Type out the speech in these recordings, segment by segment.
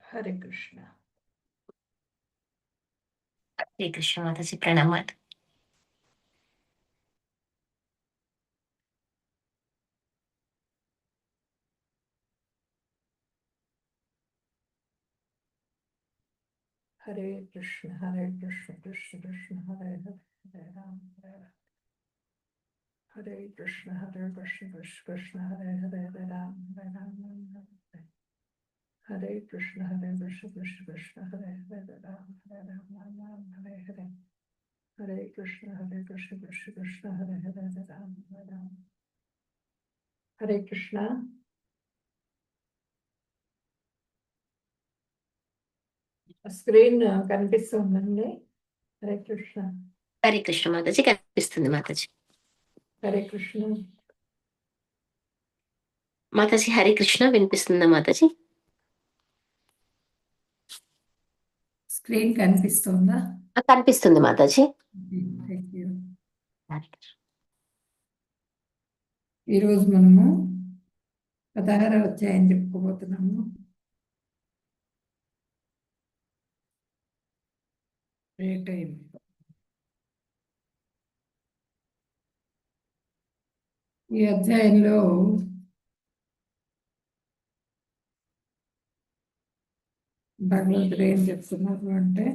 हरे कृष्ण। हरे कृष्ण माता जी, प्रणाम माता। हरे कृष्ण कृष्ण कृष्ण हरे हरे, हरे राम हरे राम, हरे कृष्ण कृष्ण कृष्ण हरे हरे, हरे राम राम हरे। हरे कृष्ण कृष्ण कृष्ण हरे हरे, हरे राम राम हरे हरे। हरे कृष्ण कृष्ण कृष्ण हरे हरे, हरे राम। हरे कृष्ण। స్క్రీన్ కనిపిస్తుందండి? హరే కృష్ణ. హరే కృష్ణ మాతాజీ, కనిపిస్తుంది మాతాజీ. హరే కృష్ణ మాతాజీ. హరే కృష్ణ వినిపిస్తుందా మాతాజీ? స్క్రీన్ కనిపిస్తుందా? కనిపిస్తుంది మాతాజీ. ఈరోజు మనము 16వ అధ్యాయం చెప్పుకోబోతున్నాము. ఈ అధ్యాయంలో భగవంతుడు ఏం చెప్తున్నారు అంటే,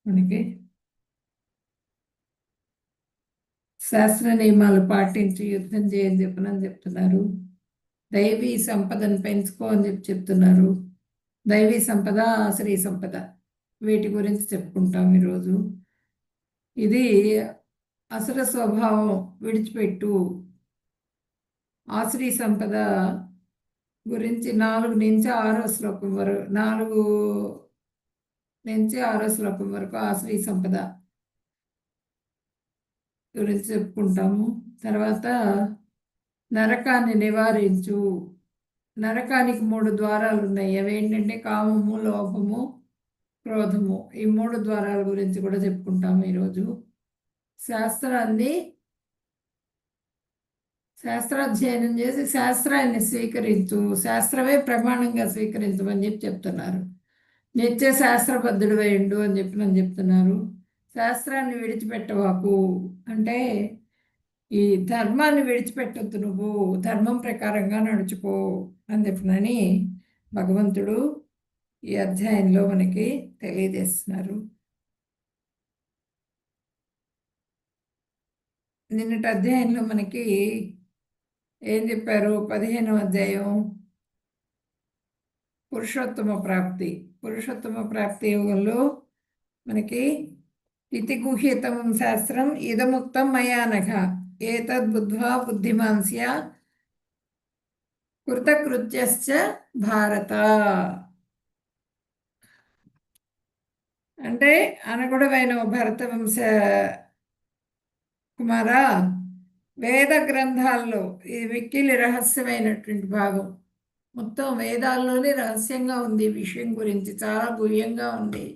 మనకి శాస్త్ర నియమాలు పాటించి యుద్ధం చేయని చెప్తున్నారు. దైవీ సంపదను పెంచుకో అని చెప్తున్నారు. దైవీ సంపద, ఆశ్రీ సంపద, వీటి గురించి చెప్పుకుంటాం ఈరోజు. ఇది అసుర స్వభావం విడిచిపెట్టు. ఆశ్రీ సంపద గురించి 4 నుంచి 6వ శ్లోకం వరకు, 4 నుంచి 6వ శ్లోకం వరకు ఆశ్రీ సంపద గురించి చెప్పుకుంటాము. తర్వాత నరకాన్ని నివారించు. నరకానికి 3 ద్వారాలు ఉన్నాయి. అవి ఏంటంటే కామము, లోభము, క్రోధము. ఈ 3 ద్వారాల గురించి కూడా చెప్పుకుంటాము ఈరోజు. శాస్త్రాధ్యయనం చేసి శాస్త్రాన్ని స్వీకరించు, శాస్త్రమే ప్రమాణంగా స్వీకరించమని చెప్తున్నారు. నిత్య శాస్త్రబద్ధుడు వేయండు అని చెప్తున్నారు. శాస్త్రాన్ని విడిచిపెట్టవాకు అంటే ఈ ధర్మాన్ని విడిచిపెట్టొద్దు, నువ్వు ధర్మం ప్రకారంగా నడుచుకో అని చెప్పినని భగవంతుడు ఈ అధ్యాయంలో మనకి తెలియజేస్తున్నారు. నిన్నటి అధ్యాయంలో మనకి ఏం చెప్పారు? 15వ అధ్యాయం పురుషోత్తమ ప్రాప్తి యోగంలో మనకి ఇతి గుహ్యతం శాస్త్రం ఇదముక్తం మయానఘ ఏతద్బుద్ధ్వా బుద్ధిమాన్స్య కృతకృత్యశ్చ భారత. అంటే అనగుడవైన భరత వంశ కుమారా, వేద గ్రంథాల్లో ఇది మిక్కిలి రహస్యమైనటువంటి భాగం. మొత్తం వేదాల్లోనే రహస్యంగా ఉంది. ఈ విషయం గురించి చాలా గుహ్యంగా ఉంది.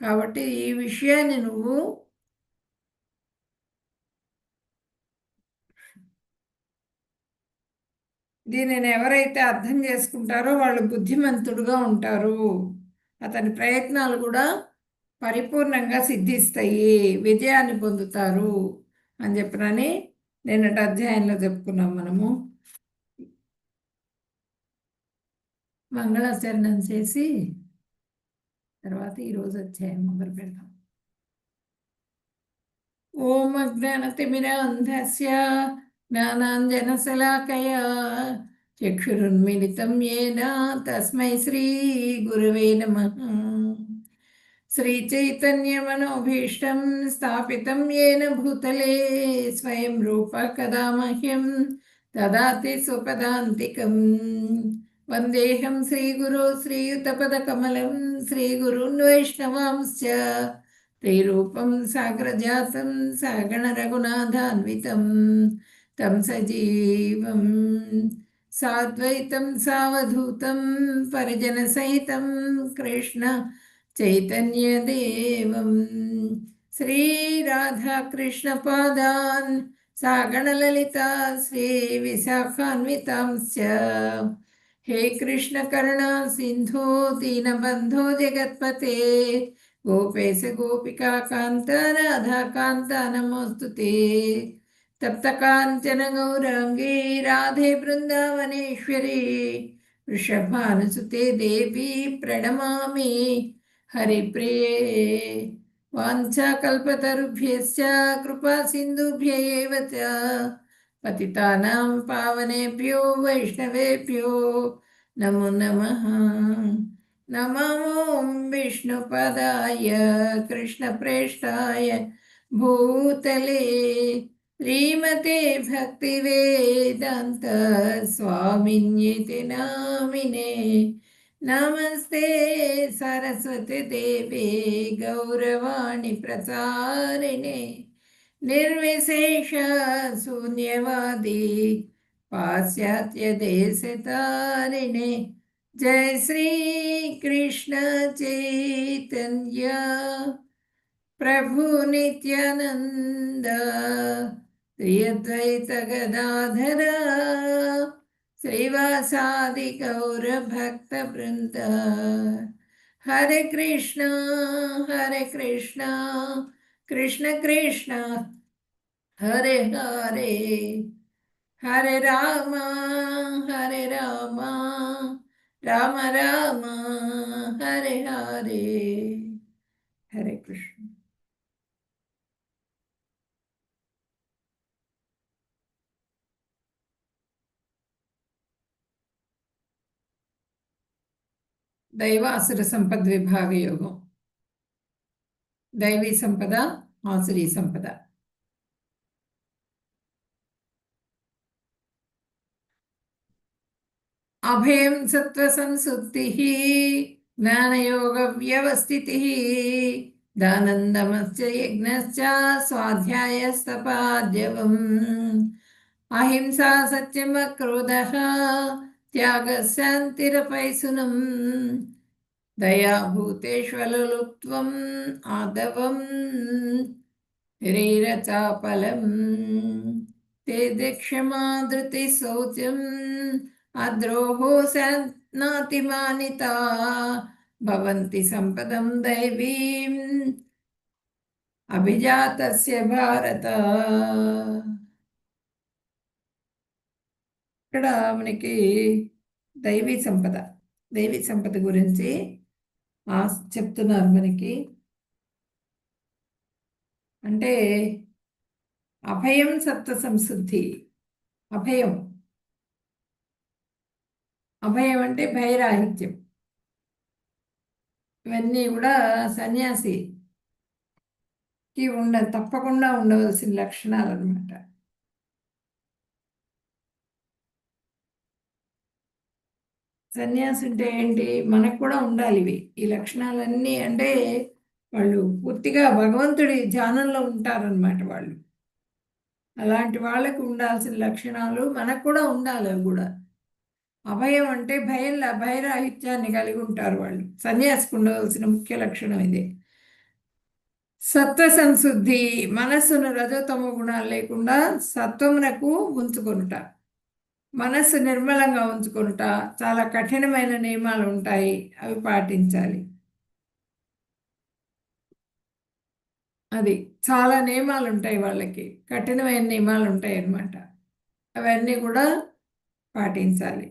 కాబట్టి ఈ విషయాన్ని నువ్వు దీనిని ఎవరైతే అర్థం చేసుకుంటారో వాళ్ళు బుద్ధిమంతుడుగా ఉంటారు. అతని ప్రయత్నాలు కూడా పరిపూర్ణంగా సిద్ధిస్తాయి, విజయాన్ని పొందుతారు అని చెప్పినని నిన్నటి అధ్యాయంలో చెప్పుకున్నాం మనము. మంగళాచరణం చేసి తర్వాత ఈరోజు అధ్యాయం మొదలు పెడతాం. ఓం అజ్ఞానతిమిరాంధస్య జ్ఞానాంజనశలాకయా చక్షురున్మిలితం యేన తస్మై శ్రీ గురవే నమః. శ్రీచైతన్యమనోభీష్టం స్థాపితం యేన భూతలే స్వయం రూప కదా మహ్యం దదాతి స్వపదాంతికం. వందేహం శ్రీగురు శ్రీయుతపదకమలం శ్రీగురున్ వైష్ణవాంశ్చ శ్రీరూపం సాగ్రజాతం సగణ రఘునాథాన్వితం తం సజీవం సాద్వైతం సావధూతం పరిజన సహితం కృష్ణ చైతన్యదేవం శ్రీ రాధాకృష్ణ పాదాన్ సాగణ లలితా శ్రీ విశాఖాన్వితాంశ్చ हे कृष्ण करुणा सिंधु दीनबंधो जगत्पते गोपेश गोपिका कांत राधा कांत नमोस्तुते तप्त कांचन गौरांगी राधे वृंदावनेश्वरी वृषभानुसुते देवी प्रणमामि हरिप्रिये वाञ्छाकल्पतरुभ्यश्च कृपा सिन्धुभ्य एव च पतितानां पावनेभ्यो वैष्णवेभ्यो नमो नमः नमो विष्णुपदाय कृष्णप्रेष्ठाय भूतले श्रीमते भक्तिवेदान्त स्वामिन्येति नामिने नमस्ते सरस्वती देवे गौरवाणी प्रचारिणे निर्विशेष शून्यवादी पाश्चात्य देशतारिणे जय श्री कृष्ण चैतन्य प्रभु नित्यानंद श्री अद्वैत गदाधर श्रीवासादि गौर भक्त वृंद हरे कृष्ण कृष्ण कृष्ण हरे हरे हरे राम राम राम हरे हरे हरे कृष्ण దైవాసుర సంపద్ విభాగ యోగం దైవీ సంపద ఆసురీ సంపద అభయం సత్వ సంశుద్ధి జ్ఞానయోగ వ్యవస్థితి దానందమశ్చ యజ్ఞశ్చ స్వాధ్యాయస్తపాద్యవం అహింసా సత్యమక్రోధః త్యాగः శాంతిరపైశునం दया भूतेष्वलुप्त्वम् आदवम् हिरीरचापलम् ते क्षमा धृति शौचम् अद्रोहो नातिमानिता भवन्ति सम्पदं दैवीम् अभिजातस्य भारत ఇక్కడ మనకి దైవీ సంపద గురించి చెప్తున్నారు మనకి. అంటే అభయం సత్వ సంశుద్ధి. అభయం అంటే భయరాహిత్యం. ఇవన్నీ కూడా సన్యాసికి తప్పకుండా ఉండవలసిన లక్షణాలు అన్నమాట. సన్యాసి అంటే ఏంటి? మనకు కూడా ఉండాలి ఇవి, ఈ లక్షణాలన్నీ. అంటే వాళ్ళు పూర్తిగా భగవంతుడి ధ్యానంలో ఉంటారనమాట వాళ్ళు. అలాంటి వాళ్ళకు ఉండాల్సిన లక్షణాలు మనకు కూడా ఉండాలి. అవి కూడా అభయం అంటే భయరాహిత్యాన్ని కలిగి ఉంటారు వాళ్ళు. సన్యాసికి ఉండవలసిన ముఖ్య లక్షణం ఇదే. సత్వ సంశుద్ధి, మనస్సును రజోతమ గుణాలు లేకుండా సత్వమునకు ఉంచుకొనుట, మనస్సు నిర్మలంగా ఉంచుకొనుట. చాలా కఠినమైన నియమాలు ఉంటాయి, అవి పాటించాలి. అది చాలా నియమాలు ఉంటాయి వాళ్ళకి, కఠినమైన నియమాలు ఉంటాయి అన్నమాట. అవన్నీ కూడా పాటించాలి.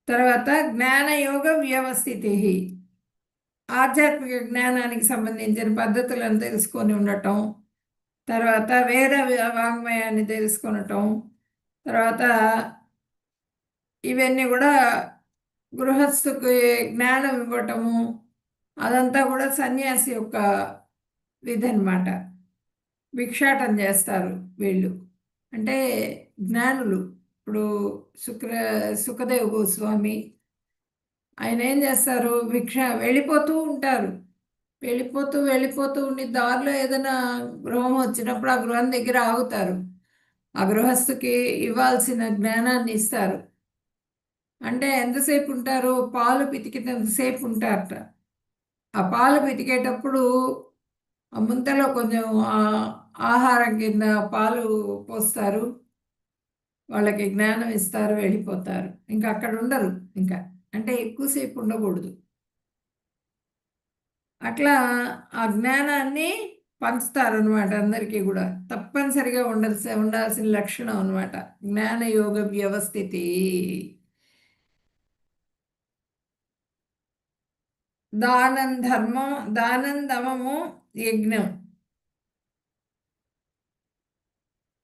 తర్వాత జ్ఞానయోగ వ్యవస్థితి, ఆధ్యాత్మిక జ్ఞానానికి సంబంధించిన పద్ధతులను తెలుసుకొని ఉండటం. తర్వాత వేద వాంగ్మయాన్ని తెలుసుకొనటం. తర్వాత ఇవన్నీ కూడా గృహస్థుకి జ్ఞానం ఇవ్వటము, అదంతా కూడా సన్యాసి యొక్క విధి అన్నమాట. భిక్షాటం చేస్తారు వీళ్ళు, అంటే జ్ఞానులు. ఇప్పుడు సుఖదేవ్ గోస్వామి ఆయన ఏం చేస్తారు? వెళ్ళిపోతూ ఉంటారు. వెళ్ళిపోతూ ఉండి దారిలో ఏదైనా గృహం వచ్చినప్పుడు ఆ గృహం దగ్గర ఆగుతారు. ఆ గృహస్థుకి ఇవ్వాల్సిన జ్ఞానాన్ని ఇస్తారు. అంటే ఎంతసేపు ఉంటారు? పాలు పితికినంతసేపు ఉంటారట. ఆ పాలు పితికేటప్పుడు ఆ ముంతలో కొంచెం ఆహారం కింద పాలు పోస్తారు. వాళ్ళకి జ్ఞానం ఇస్తారు, వెళ్ళిపోతారు. ఇంకా అక్కడ ఉండరు. ఇంకా అంటే ఎక్కువసేపు ఉండకూడదు. అట్లా ఆ జ్ఞానాన్ని పంచుతారనమాట అందరికీ కూడా. తప్పనిసరిగా ఉండాల్సిన లక్షణం అనమాట జ్ఞాన యోగ వ్యవస్థితి. దానం ధర్మం, దానం దమము యజ్ఞం,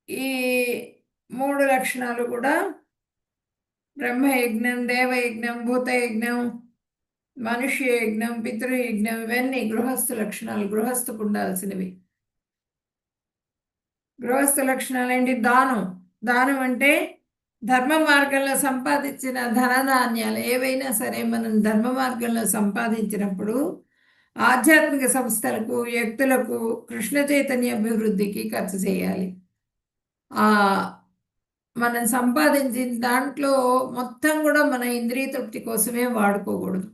ఈ 3 లక్షణాలు కూడా బ్రహ్మయజ్ఞం, దేవయజ్ఞం, భూతయజ్ఞం, మనుష్య యజ్ఞం, పితృయజ్ఞం, ఇవన్నీ గృహస్థ లక్షణాలు, గృహస్థకు ఉండాల్సినవి. గృహస్థ లక్షణాలు ఏంటి? దానం. దానం అంటే ధర్మ మార్గంలో సంపాదించిన ధనధాన్యాలు ఏవైనా సరే మనం ధర్మ మార్గంలో సంపాదించినప్పుడు ఆధ్యాత్మిక సంస్థలకు, వ్యక్తులకు, కృష్ణ చైతన్య అభివృద్ధికి ఖర్చు చేయాలి. ఆ మనం సంపాదించిన దాంట్లో మొత్తం కూడా మన ఇంద్రియ తృప్తి కోసమే వాడుకోకూడదు.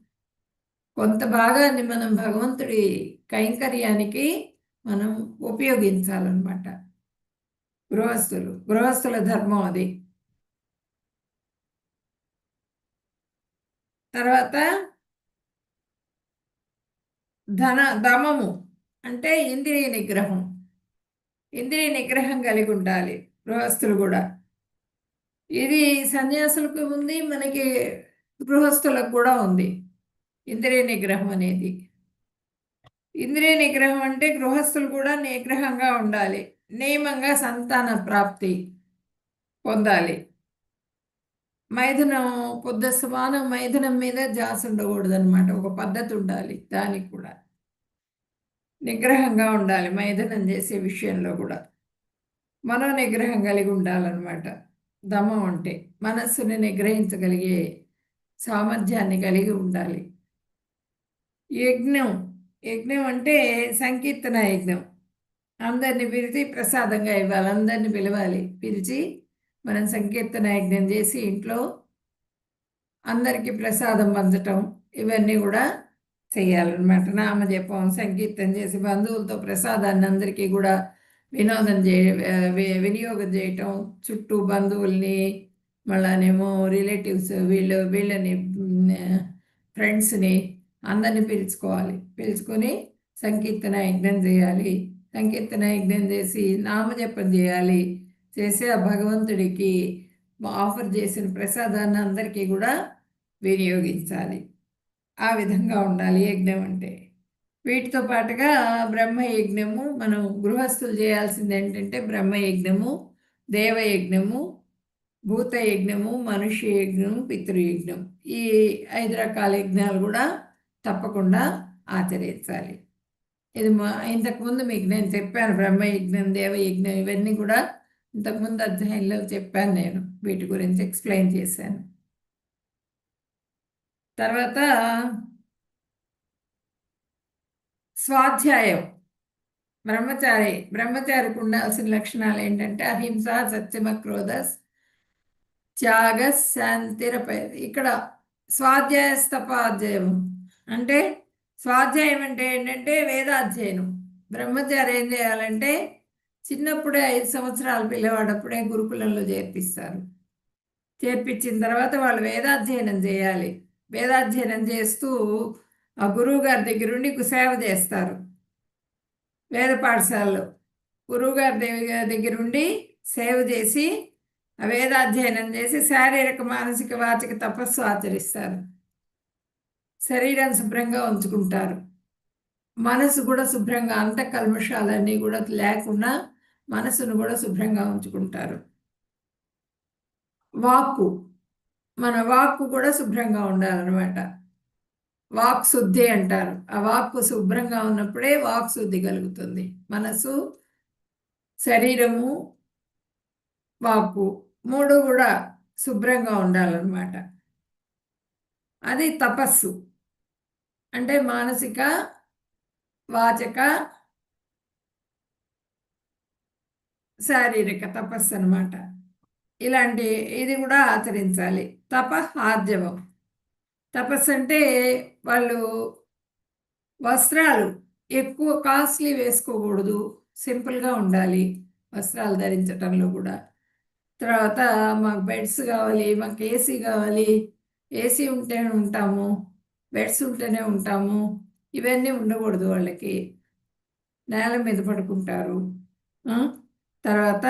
కొంత భాగాన్ని మనం భగవంతుడి కైంకర్యానికి మనం ఉపయోగించాలన్నమాట. గృహస్థుల ధర్మం అది. తర్వాత దమము అంటే ఇంద్రియ నిగ్రహం. ఇంద్రియ నిగ్రహం కలిగి ఉండాలి గృహస్థులు కూడా. ఇది సన్యాసులకు ఉంది, మనకి గృహస్థులకు కూడా ఉంది ఇంద్రియ నిగ్రహం అనేది. ఇంద్రియ నిగ్రహం అంటే గృహస్థులు కూడా నిగ్రహంగా ఉండాలి, నియమంగా సంతాన ప్రాప్తి పొందాలి. మైథునం పొద్దుస్తమానం మైథునం మీద జాస్ ఉండకూడదు అనమాట. ఒక పద్ధతి ఉండాలి దానికి కూడా. నిగ్రహంగా ఉండాలి మైథునం చేసే విషయంలో కూడా. మనో నిగ్రహం కలిగి ఉండాలన్నమాట. దమం అంటే మనస్సుని నిగ్రహించగలిగే సామర్థ్యాన్ని కలిగి ఉండాలి. యజ్ఞం. యజ్ఞం అంటే సంకీర్తన యజ్ఞం. అందరిని పిలిచి ప్రసాదంగా ఇవ్వాలి. అందరిని పిలవాలి, పిలిచి మనం సంకీర్తన యజ్ఞం చేసి ఇంట్లో అందరికీ ప్రసాదం పంచటం, ఇవన్నీ కూడా చేయాలన్నమాట. నామజపం, సంకీర్తన చేసి బంధువులతో ప్రసాదాన్ని అందరికీ కూడా వినియోగం చేయటం. చుట్టూ బంధువుల్ని, మళ్ళానేమో రిలేటివ్స్, వీళ్ళని ఫ్రెండ్స్ని అందరిని పిలుచుకొని సంకీర్తన యజ్ఞం చేయాలి. సంకీర్తన యజ్ఞం చేసి నామజపం చేయాలి. చేసి ఆ భగవంతుడికి ఆఫర్ చేసిన ప్రసాదాన్ని అందరికీ కూడా వినియోగించాలి. ఆ విధంగా ఉండాలి యజ్ఞం అంటే. వీటితో పాటుగా బ్రహ్మయజ్ఞము, మనం గృహస్థులు చేయాల్సింది ఏంటంటే బ్రహ్మయజ్ఞము, దేవయజ్ఞము, భూతయజ్ఞము, మనుష్య యజ్ఞము, పితృయజ్ఞం. ఈ 5 రకాల యజ్ఞాలు కూడా తప్పకుండా ఆచరించాలి. ఇది ఇంతకుముందు మీకు నేను చెప్పాను. బ్రహ్మయజ్ఞం, దేవయజ్ఞం ఇవన్నీ కూడా ఇంతకుముందు అధ్యాయంలో చెప్పాను. నేను వీటి గురించి ఎక్స్ప్లెయిన్ చేశాను. తర్వాత స్వాధ్యాయం. బ్రహ్మచారికి ఉండాల్సిన లక్షణాలు ఏంటంటే అహింస, సత్యమ, క్రోధ, త్యాగ, శాంతిరపై. ఇక్కడ స్వాధ్యాయ స్తపాధ్యాయం అంటే, స్వాధ్యాయం అంటే ఏంటంటే వేదాధ్యయనం. బ్రహ్మచారి ఏం చేయాలంటే చిన్నప్పుడే 5 సంవత్సరాల పిల్లవాడప్పుడే గురుకులంలో చేర్పిస్తారు. చేర్పించిన తర్వాత వాళ్ళు వేదాధ్యయనం చేయాలి. వేదాధ్యయనం చేస్తూ ఆ గురువు గారి దగ్గరుండి సేవ చేస్తారు. వేద పాఠశాలలో గురువుగారి దగ్గరుండి సేవ చేసి వేదాధ్యయనం చేసి శారీరక, మానసిక, వాచిక తపస్సు ఆచరిస్తారు. శరీరం శుభ్రంగా ఉంచుకుంటారు. మనసు కూడా శుభ్రంగా, అంత కల్మషాలన్నీ కూడా లేకుండా మనసును కూడా శుభ్రంగా ఉంచుకుంటారు. మన వాక్కు కూడా శుభ్రంగా ఉండాలన్నమాట. వాక్ శుద్ధి అంటారు. ఆ వాక్కు శుభ్రంగా ఉన్నప్పుడే వాక్ శుద్ధి కలుగుతుంది. మనసు, శరీరము, వాక్కు 3 కూడా శుభ్రంగా ఉండాలన్నమాట. అది తపస్సు అంటే మానసిక, వాచక, శారీరక తపస్సు అన్నమాట. ఇది కూడా ఆచరించాలి. ఆర్జవం. తపస్సు అంటే వాళ్ళు వస్త్రాలు ఎక్కువ కాస్ట్లీ వేసుకోకూడదు, సింపుల్గా ఉండాలి వస్త్రాలు ధరించటంలో కూడా. తర్వాత మాకు బెడ్స్ కావాలి, మాకు ఏసీ కావాలి, ఏసీ ఉంటేనే ఉంటాము, బెడ్స్ ఉంటేనే ఉంటాము, ఇవన్నీ ఉండకూడదు వాళ్ళకి. నేల మీద పడుకుంటారు. తర్వాత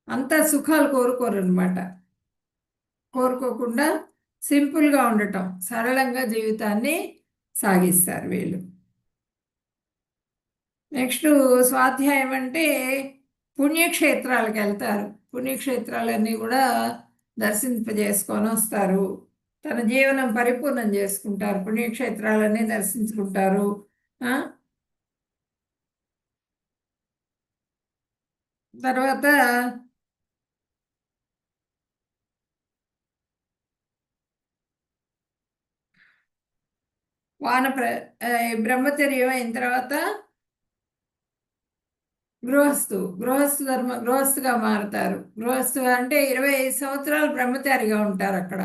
అంతా సుఖాలు కోరుకోరు అనమాట. కోరుకోకుండా సింపుల్గా ఉండటం, సరళంగా జీవితాన్ని సాగిస్తారు వీళ్ళు. నెక్స్ట్ స్వాధ్యాయం అంటే పుణ్యక్షేత్రాలకు వెళ్తారు. పుణ్యక్షేత్రాలన్నీ కూడా దర్శింపజేసుకొని వస్తారు. తన జీవనం పరిపూర్ణం చేసుకుంటారు, పుణ్యక్షేత్రాలన్నీ దర్శించుకుంటారు. తర్వాత బ్రహ్మచర్యం అయిన తర్వాత గృహస్థుగా మారుతారు. గృహస్థు అంటే 25 సంవత్సరాలు బ్రహ్మచారిగా ఉంటారు అక్కడ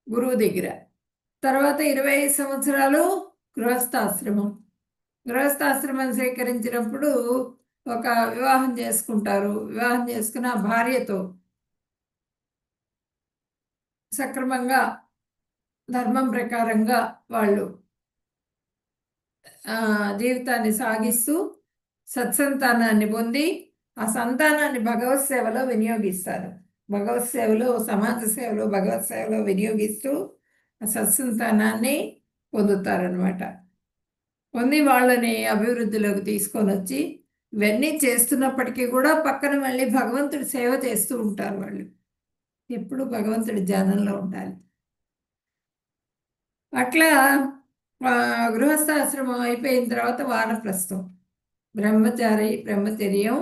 గురువు దగ్గర. తర్వాత 25 సంవత్సరాలు గృహస్థాశ్రమం. గృహస్థాశ్రమం స్వీకరించినప్పుడు ఒక వివాహం చేసుకుంటారు. వివాహం చేసుకున్న భార్యతో సక్రమంగా ధర్మం ప్రకారంగా వాళ్ళు జీవితాన్ని సాగిస్తూ సత్సంతానాన్ని పొంది ఆ సంతానాన్ని భగవత్ సేవలో వినియోగిస్తారు. భగవత్ సేవలో, సమాజ సేవలో, భగవత్ సేవలో వినియోగిస్తూ ఆ సత్సంతానాన్ని పొందుతారనమాట. పొంది వాళ్ళని అభివృద్ధిలోకి తీసుకొని వచ్చి ఇవన్నీ చేస్తున్నప్పటికీ కూడా పక్కన మళ్ళీ భగవంతుడి సేవ చేస్తూ ఉంటారు వాళ్ళు. ఎప్పుడు భగవంతుడి ధ్యానంలో ఉండాలి. అట్లా గృహస్థాశ్రమం అయిపోయిన తర్వాత వానప్రస్థం. బ్రహ్మచర్యం,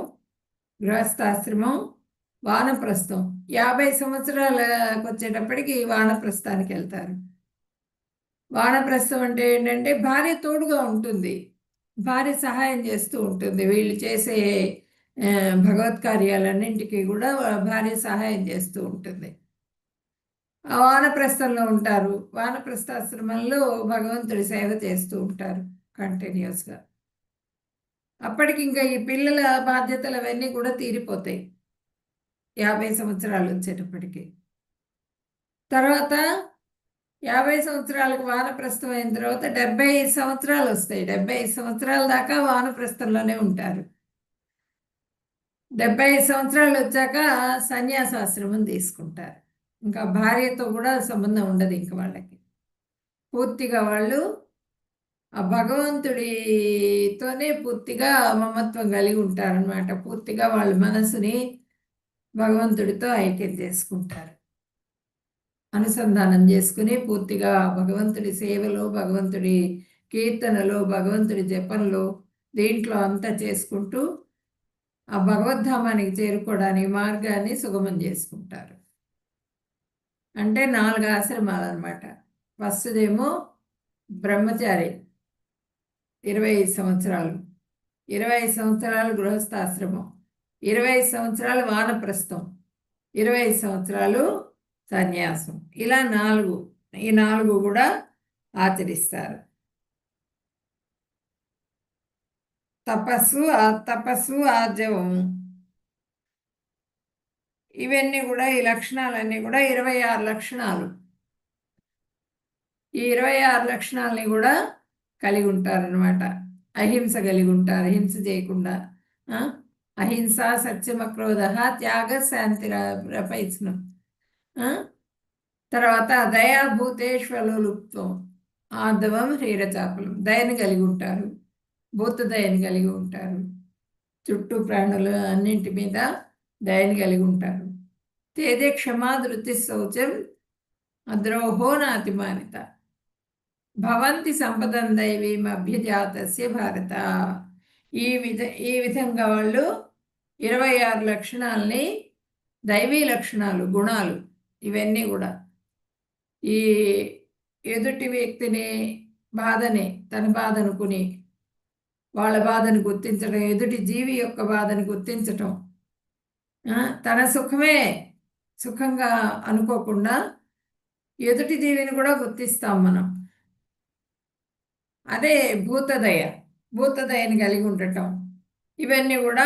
గృహస్థాశ్రమం, వానప్రస్థం. 50 సంవత్సరాలకు వచ్చేటప్పటికి వానప్రస్థానికి వెళ్తారు. వానప్రస్థం అంటే ఏంటంటే భార్య తోడుగా ఉంటుంది, భార్య సహాయం చేస్తూ ఉంటుంది. వీళ్ళు చేసే భగవత్ కార్యాలన్నింటికీ కూడా భార్య సహాయం చేస్తూ ఉంటుంది. ఆ వానప్రస్థంలో ఉంటారు. వానప్రస్థాశ్రమంలో భగవంతుడి సేవ చేస్తూ ఉంటారు కంటిన్యూస్గా. అప్పటికి ఇంకా ఈ పిల్లల బాధ్యతలు అవన్నీ కూడా తీరిపోతాయి 50 సంవత్సరాలు వచ్చేటప్పటికి. తర్వాత 50 సంవత్సరాలకు వానప్రస్థం అయిన తర్వాత 75 సంవత్సరాలు వస్తాయి. 75 సంవత్సరాల దాకా వానప్రస్థంలోనే ఉంటారు. 75 సంవత్సరాలు వచ్చాక సన్యాసాశ్రమం తీసుకుంటారు. ఇంకా భార్యతో కూడా సంబంధం ఉండదు ఇంక వాళ్ళకి. పూర్తిగా వాళ్ళు ఆ భగవంతుడితోనే పూర్తిగా మమత్వం కలిగి ఉంటారనమాట. పూర్తిగా వాళ్ళ మనసుని భగవంతుడితో ఐక్యం చేసుకుంటారు, అనుసంధానం చేసుకుని పూర్తిగా భగవంతుడి సేవలో, భగవంతుడి కీర్తనలో, భగవంతుడి జపంలో, దీంట్లో అంతా చేసుకుంటూ ఆ భగవద్ధామానికి చేరుకోవడానికి మార్గాన్ని సుగమం చేసుకుంటారు. అంటే 4 ఆశ్రమాలు అనమాట. ఫస్ట్దేమో బ్రహ్మచారి 25 సంవత్సరాలు, 25 సంవత్సరాలు గృహస్థాశ్రమం, 25 సంవత్సరాలు వానప్రస్థం, 25 సంవత్సరాలు సన్యాసం. ఇలా 4. ఈ 4 కూడా ఆచరిస్తారు. తపస్సు, ఆర్జవం, ఇవన్నీ కూడా ఈ లక్షణాలన్నీ కూడా 26 లక్షణాలు. ఈ 26 లక్షణాలని కూడా కలిగి ఉంటారనమాట. అహింస కలిగి ఉంటారు, హింస చేయకుండా. అహింస, సత్యమక్రోధ, త్యాగ, శాంతి రపైత్నం. తర్వాత దయాభూతేశ్వలుప్తం, ఆర్ధవం, హ్రీరచాపలం. దయని కలిగి ఉంటారు, భూత దయని కలిగి ఉంటారు. చుట్టూ ప్రాణులు అన్నింటి మీద దయని కలిగి ఉంటారు. తేజే క్షమా ధృతి శౌచం అద్రోహో నాతిమానిత భవంతి సంపదం దైవీం అభ్యజాతస్య భారత. ఈ విధంగా వాళ్ళు 26 లక్షణాలని, దైవీ లక్షణాలు, గుణాలు, ఇవన్నీ కూడా ఈ ఎదుటి వ్యక్తిని బాధని తన బాధ అనుకుని వాళ్ళ బాధను గుర్తించడం, ఎదుటి జీవి యొక్క బాధను గుర్తించటం, తన సుఖమే సుఖంగా అనుకోకుండా ఎదుటి జీవిని కూడా గుర్తిస్తాం మనం. అదే భూతదయని కలిగి ఉండటం. ఇవన్నీ కూడా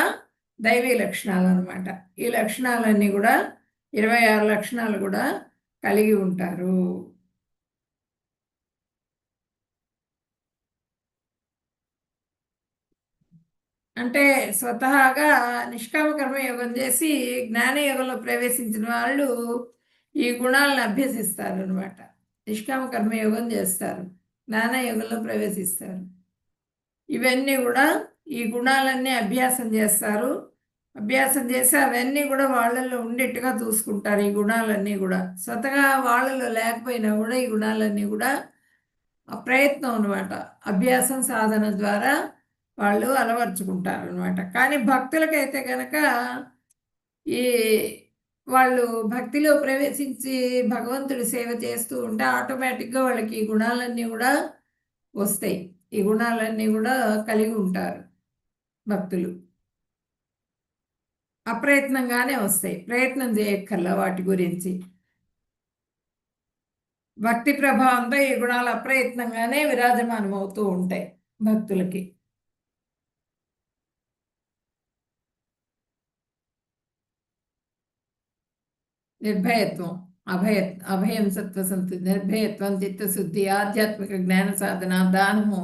దైవీ లక్షణాలు అనమాట. ఈ లక్షణాలన్నీ కూడా 26 లక్షణాలు కూడా కలిగి ఉంటారు. అంటే స్వతహాగా నిష్కామ కర్మయోగం చేసి జ్ఞానయోగంలో ప్రవేశించిన వాళ్ళు ఈ గుణాలను అభ్యసిస్తారు అనమాట. నిష్కామ కర్మయోగం చేస్తారు, జ్ఞానయోగంలో ప్రవేశిస్తారు. ఇవన్నీ కూడా ఈ గుణాలన్నీ అభ్యాసం చేస్తారు. అభ్యాసం చేసి అవన్నీ కూడా వాళ్ళల్లో ఉండేట్టుగా చూసుకుంటారు. ఈ గుణాలన్నీ కూడా స్వతగా వాళ్ళలో లేకపోయినా కూడా ఈ గుణాలన్నీ కూడా ఆ ప్రయత్నం అనమాట, అభ్యాసం సాధన ద్వారా వాళ్ళు అలవర్చుకుంటారు అనమాట. కానీ భక్తులకైతే కనుక ఈ వాళ్ళు భక్తిలో ప్రవేశించి భగవంతుడి సేవ చేస్తూ ఉంటే ఆటోమేటిక్గా వాళ్ళకి ఈ గుణాలన్నీ కూడా వస్తాయి. ఈ గుణాలన్నీ కూడా కలిగి ఉంటారు భక్తులు. అప్రయత్నంగానే వస్తాయి, ప్రయత్నం చేయక్కర్లా వాటి గురించి. భక్తి ప్రభావంతో ఈ గుణాలు అప్రయత్నంగానే విరాజమానం అవుతూ ఉంటాయి భక్తులకి. నిర్భయత్వం, అభయం సత్వసంతు, నిర్భయత్వం, చిత్తశుద్ధి, ఆధ్యాత్మిక జ్ఞాన సాధన, దానము,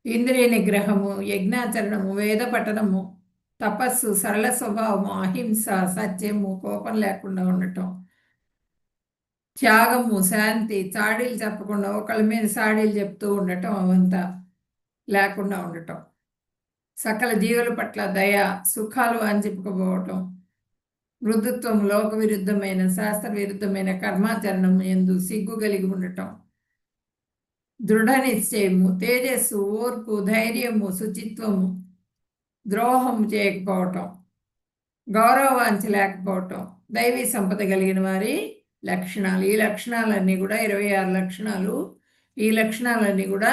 ఇంద్రియ నిగ్రహము, యజ్ఞాచరణము, వేద పఠనము, తపస్సు, సరళ స్వభావము, అహింస, సత్యము, కోపం లేకుండా ఉండటం, త్యాగము, శాంతి, చాడీలు చెప్పకుండా ఒకళ్ళ మీద చాడీలు చెప్తూ ఉండటం, అవంతా లేకుండా ఉండటం, సకల జీవుల పట్ల దయ, సుఖాలు వాంఛింపకపోవటం, మృదుత్వం, లోక విరుద్ధమైన శాస్త్ర విరుద్ధమైన కర్మాచరణం ఎందు సిగ్గు కలిగి ఉండటం, దృఢ నిశ్చయము, తేజస్సు, ఓర్పు, ధైర్యము, శుచిత్వము, ద్రోహం చేయకపోవటం, గౌరవవాంఛ లేకపోవటం, దైవీ సంపద కలిగిన వారి లక్షణాలు. ఈ లక్షణాలన్నీ కూడా 26 లక్షణాలు. ఈ లక్షణాలన్నీ కూడా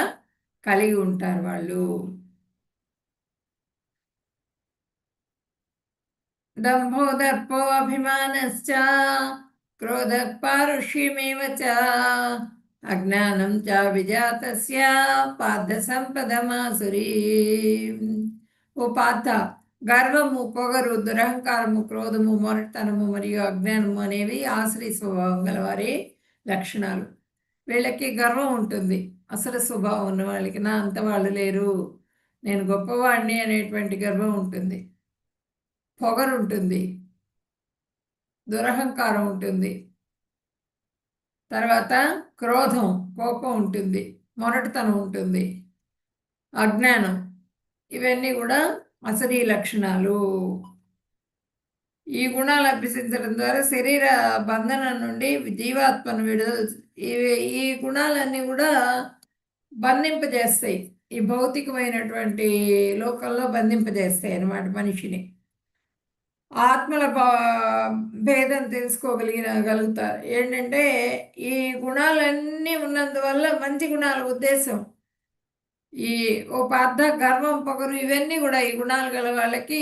కలిగి ఉంటారు వాళ్ళు. దంభో దర్పో అభిమానశ్చ క్రోధ పారుష్యమేవ చ అజ్ఞానం చ విజాతస్య పార్థ సంపదమాసురీ. ఓ పార్థ, గర్వము, పొగరు, దురహంకారము, క్రోధము, మొరటతనము మరియు అజ్ఞానము అనేవి ఆశ్రయ స్వభావం గల వారి లక్షణాలు. వీళ్ళకి గర్వం ఉంటుంది. అసలు స్వభావం ఉన్న వాళ్ళకి నా అంత వాళ్ళు లేరు, నేను గొప్పవాడిని అనేటువంటి గర్వం ఉంటుంది. పొగరు ఉంటుంది, దురహంకారం ఉంటుంది, తర్వాత క్రోధం, కోపం ఉంటుంది, మొరటుతనం ఉంటుంది, అజ్ఞానం, ఇవన్నీ కూడా అసలీ లక్షణాలు. ఈ గుణాలు అభ్యసించడం ద్వారా శరీర బంధనం నుండి జీవాత్మను విడుదల, ఈ గుణాలన్నీ కూడా బంధింపజేస్తాయి. ఈ భౌతికమైనటువంటి లోకంలో బంధింపజేస్తాయి అన్నమాట మనిషిని. ఆత్మల భేదం తెలుసుకోగలుగుతారు. ఏంటంటే ఈ గుణాలన్నీ ఉన్నందువల్ల మంచి గుణాల ఉద్దేశం. ఈ ఓ పార్థ, గర్వం, పొగరు ఇవన్నీ కూడా ఈ గుణాలు గల వాళ్ళకి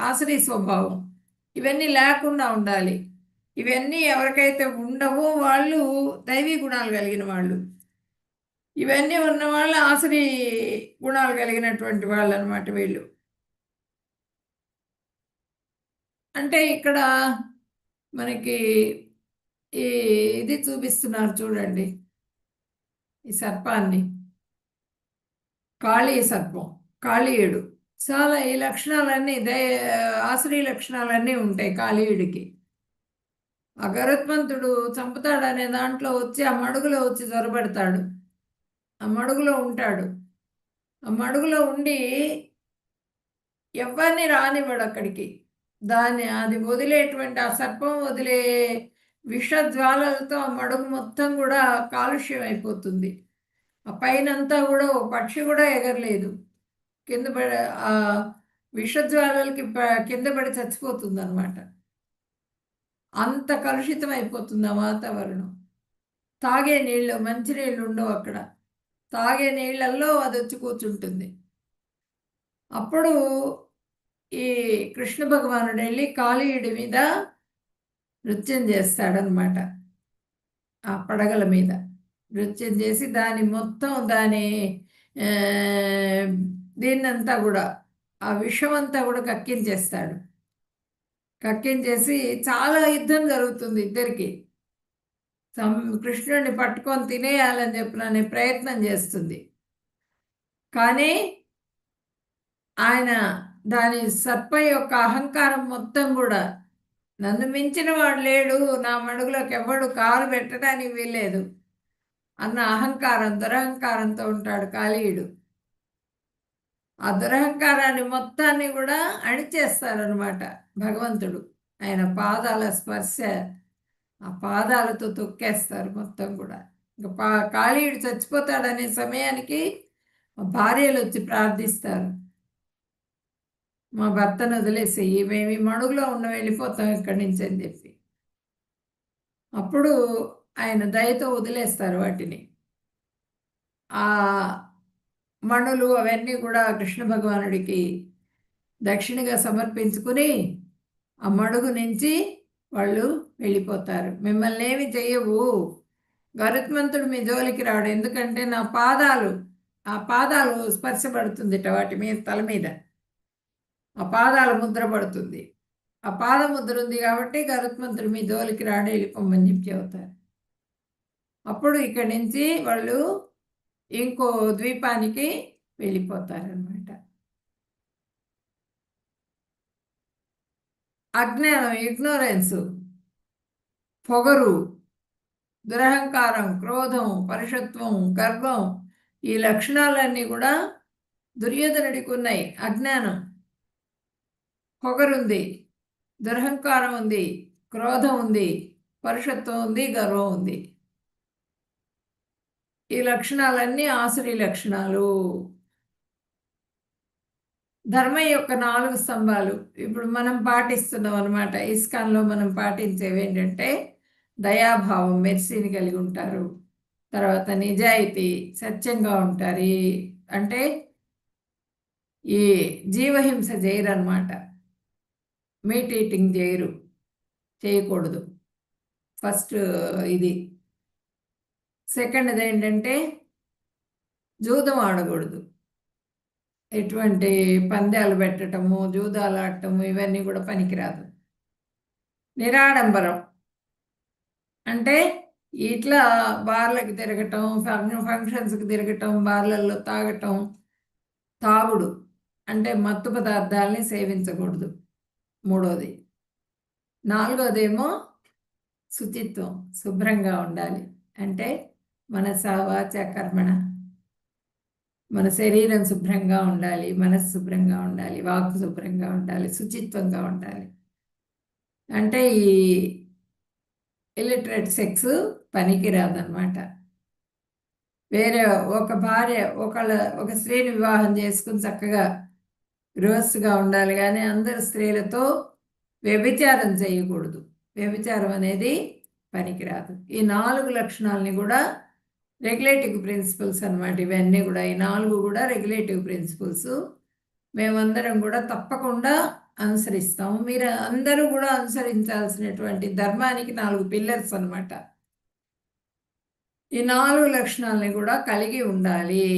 ఆశ్రయ స్వభావం. ఇవన్నీ లేకుండా ఉండాలి. ఇవన్నీ ఎవరికైతే ఉండవో వాళ్ళు దైవీ గుణాలు కలిగిన వాళ్ళు. ఇవన్నీ ఉన్న వాళ్ళు ఆశ్రయ గుణాలు కలిగినటువంటి వాళ్ళు అనమాట వీళ్ళు. అంటే ఇక్కడ మనకి ఈ ఇది చూపిస్తున్నారు చూడండి, ఈ సర్పాన్ని, కాళీ సర్పం, కాళీయుడు. చాలా ఈ లక్షణాలన్నీ ఆశ్రయ లక్షణాలన్నీ ఉంటాయి కాళీయుడికి. ఆ గరుత్మంతుడు చంపుతాడనే దాంట్లో వచ్చి ఆ మడుగులో వచ్చి జ్వరపడతాడు, ఆ మడుగులో ఉంటాడు. ఆ మడుగులో ఉండి ఎవరిని రానివ్వడు అక్కడికి. అది వదిలేటువంటి ఆ సర్పం వదిలే విషజ్వాలలతో ఆ మడుగు మొత్తం కూడా కాలుష్యం అయిపోతుంది. ఆ పైనంతా కూడా ఓ పక్షి కూడా ఎగరలేదు, కింద పడి ఆ విషజ్వాలలకి కింద పడి చచ్చిపోతుంది అనమాట. అంత కలుషితం అయిపోతుంది ఆ వాతావరణం. తాగే నీళ్ళు, మంచినీళ్ళు ఉండవు అక్కడ. తాగే నీళ్ళల్లో అది వచ్చి కూర్చుంటుంది. అప్పుడు ఈ కృష్ణ భగవానుడు వెళ్ళి కాళీయుడి మీద నృత్యం చేస్తాడనమాట. ఆ పడగల మీద నృత్యం చేసి దాని మొత్తం దీన్నంతా కూడా ఆ విషమంతా కూడా కక్కించేస్తాడు. కక్కించేసి చాలా యుద్ధం జరుగుతుంది ఇద్దరికి. కృష్ణుడిని పట్టుకొని తినేయాలని చెప్పిన ప్రయత్నం చేస్తుంది. కానీ ఆయన దాని సర్ప యొక్క అహంకారం మొత్తం కూడా, నన్ను మించిన వాడు లేడు, నా మడుగులోకి ఎవడు కాలు పెట్టడానికి వీల్లేదు అన్న అహంకారం, దురహంకారంతో ఉంటాడు కాళీయుడు. ఆ దురహంకారాన్ని మొత్తాన్ని కూడా అణిచేస్తారనమాట భగవంతుడు. ఆయన పాదాల స్పర్శ, ఆ పాదాలతో తొక్కేస్తారు మొత్తం కూడా. ఇంకా కాళీయుడు చచ్చిపోతాడనే సమయానికి భార్యలు వచ్చి ప్రార్థిస్తారు, మా భర్తను వదిలేసి మేము ఈ మడుగులో వెళ్ళిపోతాం ఇక్కడి నుంచి అని చెప్పి. అప్పుడు ఆయన దయతో వదిలేస్తారు వాటిని. ఆ మణులు అవన్నీ కూడా కృష్ణ భగవానుడికి దక్షిణగా సమర్పించుకుని ఆ మడుగు నుంచి వాళ్ళు వెళ్ళిపోతారు. మిమ్మల్ని ఏమి చెయ్యవు, గరుత్మంతుడు మీ జోలికి రాడు, ఎందుకంటే నా పాదాలు, ఆ పాదాలు స్పర్శపడుతుందిట వాటి మీద, తల మీద ఆ పాదాల ముద్ర పడుతుంది. ఆ పాద ముద్ర ఉంది కాబట్టి గరుత్మంతుడు మీ జోలికి రాడు, వెళ్ళిపోమని చెప్పి చెబుతారు. అప్పుడు ఇక్కడి నుంచి వాళ్ళు ఇంకో ద్వీపానికి వెళ్ళిపోతారనమాట. అజ్ఞానం, ఇగ్నోరెన్స్, పొగరు, దురహంకారం, క్రోధం, పరుషత్వం, గర్వం, ఈ లక్షణాలన్నీ కూడా దుర్యోధనుడికి ఉన్నాయి. అజ్ఞానం, పొగరుంది, దురహంకారం ఉంది, క్రోధం ఉంది, పరుషత్వం ఉంది, గర్వం ఉంది. ఈ లక్షణాలన్నీ ఆసురీ లక్షణాలు. ధర్మం యొక్క 4 స్తంభాలు ఇప్పుడు మనం పాటిస్తున్నాం అనమాట. ఇస్కాన్లో మనం పాటించేవి ఏంటంటే దయాభావం, మెర్సీని కలిగి ఉంటారు. తర్వాత నిజాయితీ, సత్యంగా ఉంటారు. అంటే ఈ జీవహింస చేయరు అనమాట, మీట్ ఈటింగ్ చేయకూడదు ఫస్ట్ ఇది. సెకండ్ది ఏంటంటే జూదం ఆడకూడదు, ఎటువంటి పందాలు పెట్టడము, జూదాలు ఆడటము ఇవన్నీ కూడా పనికిరాదు. నిరాడంబరం అంటే ఇట్లా బార్లకి తిరగటం, ఫంక్షన్స్కి తిరగటం, బార్లలో తాగటం, తాగుడు అంటే మత్తు పదార్థాలని సేవించకూడదు మూడోది. నాలుగోదేమో శుచిత్వం, శుభ్రంగా ఉండాలి. అంటే మనస వాచ కర్మణ, మన శరీరం శుభ్రంగా ఉండాలి, మనసు శుభ్రంగా ఉండాలి, వాక్కు శుభ్రంగా ఉండాలి, శుచిత్వంగా ఉండాలి. అంటే ఈ ఇలిటరేట్ సెక్స్ పనికిరాదన్నమాట. వేరే ఒక భార్య ఒక స్త్రీని వివాహం చేసుకుని చక్కగా గృహస్థుగా ఉండాలి, కానీ అందరు స్త్రీలతో వ్యభిచారం చేయకూడదు. వ్యభిచారం అనేది పనికిరాదు. ఈ 4 లక్షణాలని కూడా రెగ్యులేటివ్ ప్రిన్సిపల్స్ అనమాట. ఇవన్నీ కూడా ఈ 4 కూడా రెగ్యులేటివ్ ప్రిన్సిపల్స్. మేమందరం కూడా తప్పకుండా అనుసరిస్తాం. మీరు అందరూ కూడా అనుసరించాల్సినటువంటి ధర్మానికి 4 పిల్లర్స్ అనమాట. ఈ 4 లక్షణాలని కూడా కలిగి ఉండాలి,